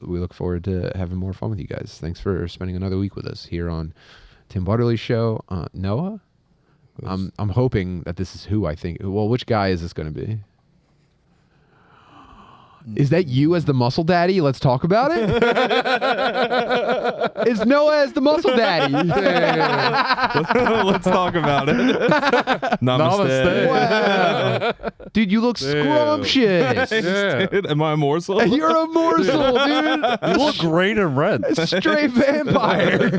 we look forward to having more fun with you guys. Thanks for spending another week with us here on Tim Butterly's show. Noah, I'm hoping that this is who I think. Well, which guy is this going to be? Is that you as the muscle daddy? Let's talk about it. It's Noah as the muscle daddy. Let's talk about it. Namaste. Wow. Dude, you look scrumptious. Dude, am I a morsel? You're a morsel, dude. You look great in red. Straight vampire.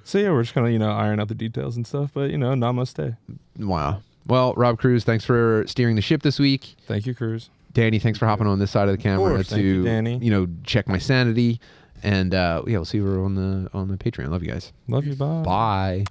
So yeah, we're just gonna iron out the details and stuff, but namaste. Wow. Well, Rob Cruz, thanks for steering the ship this week. Thank you, Cruz. Danny, thanks for hopping on this side of the camera Thank you, Danny. check my sanity. And we'll see you on the Patreon. Love you guys. Love you. Bye. Bye.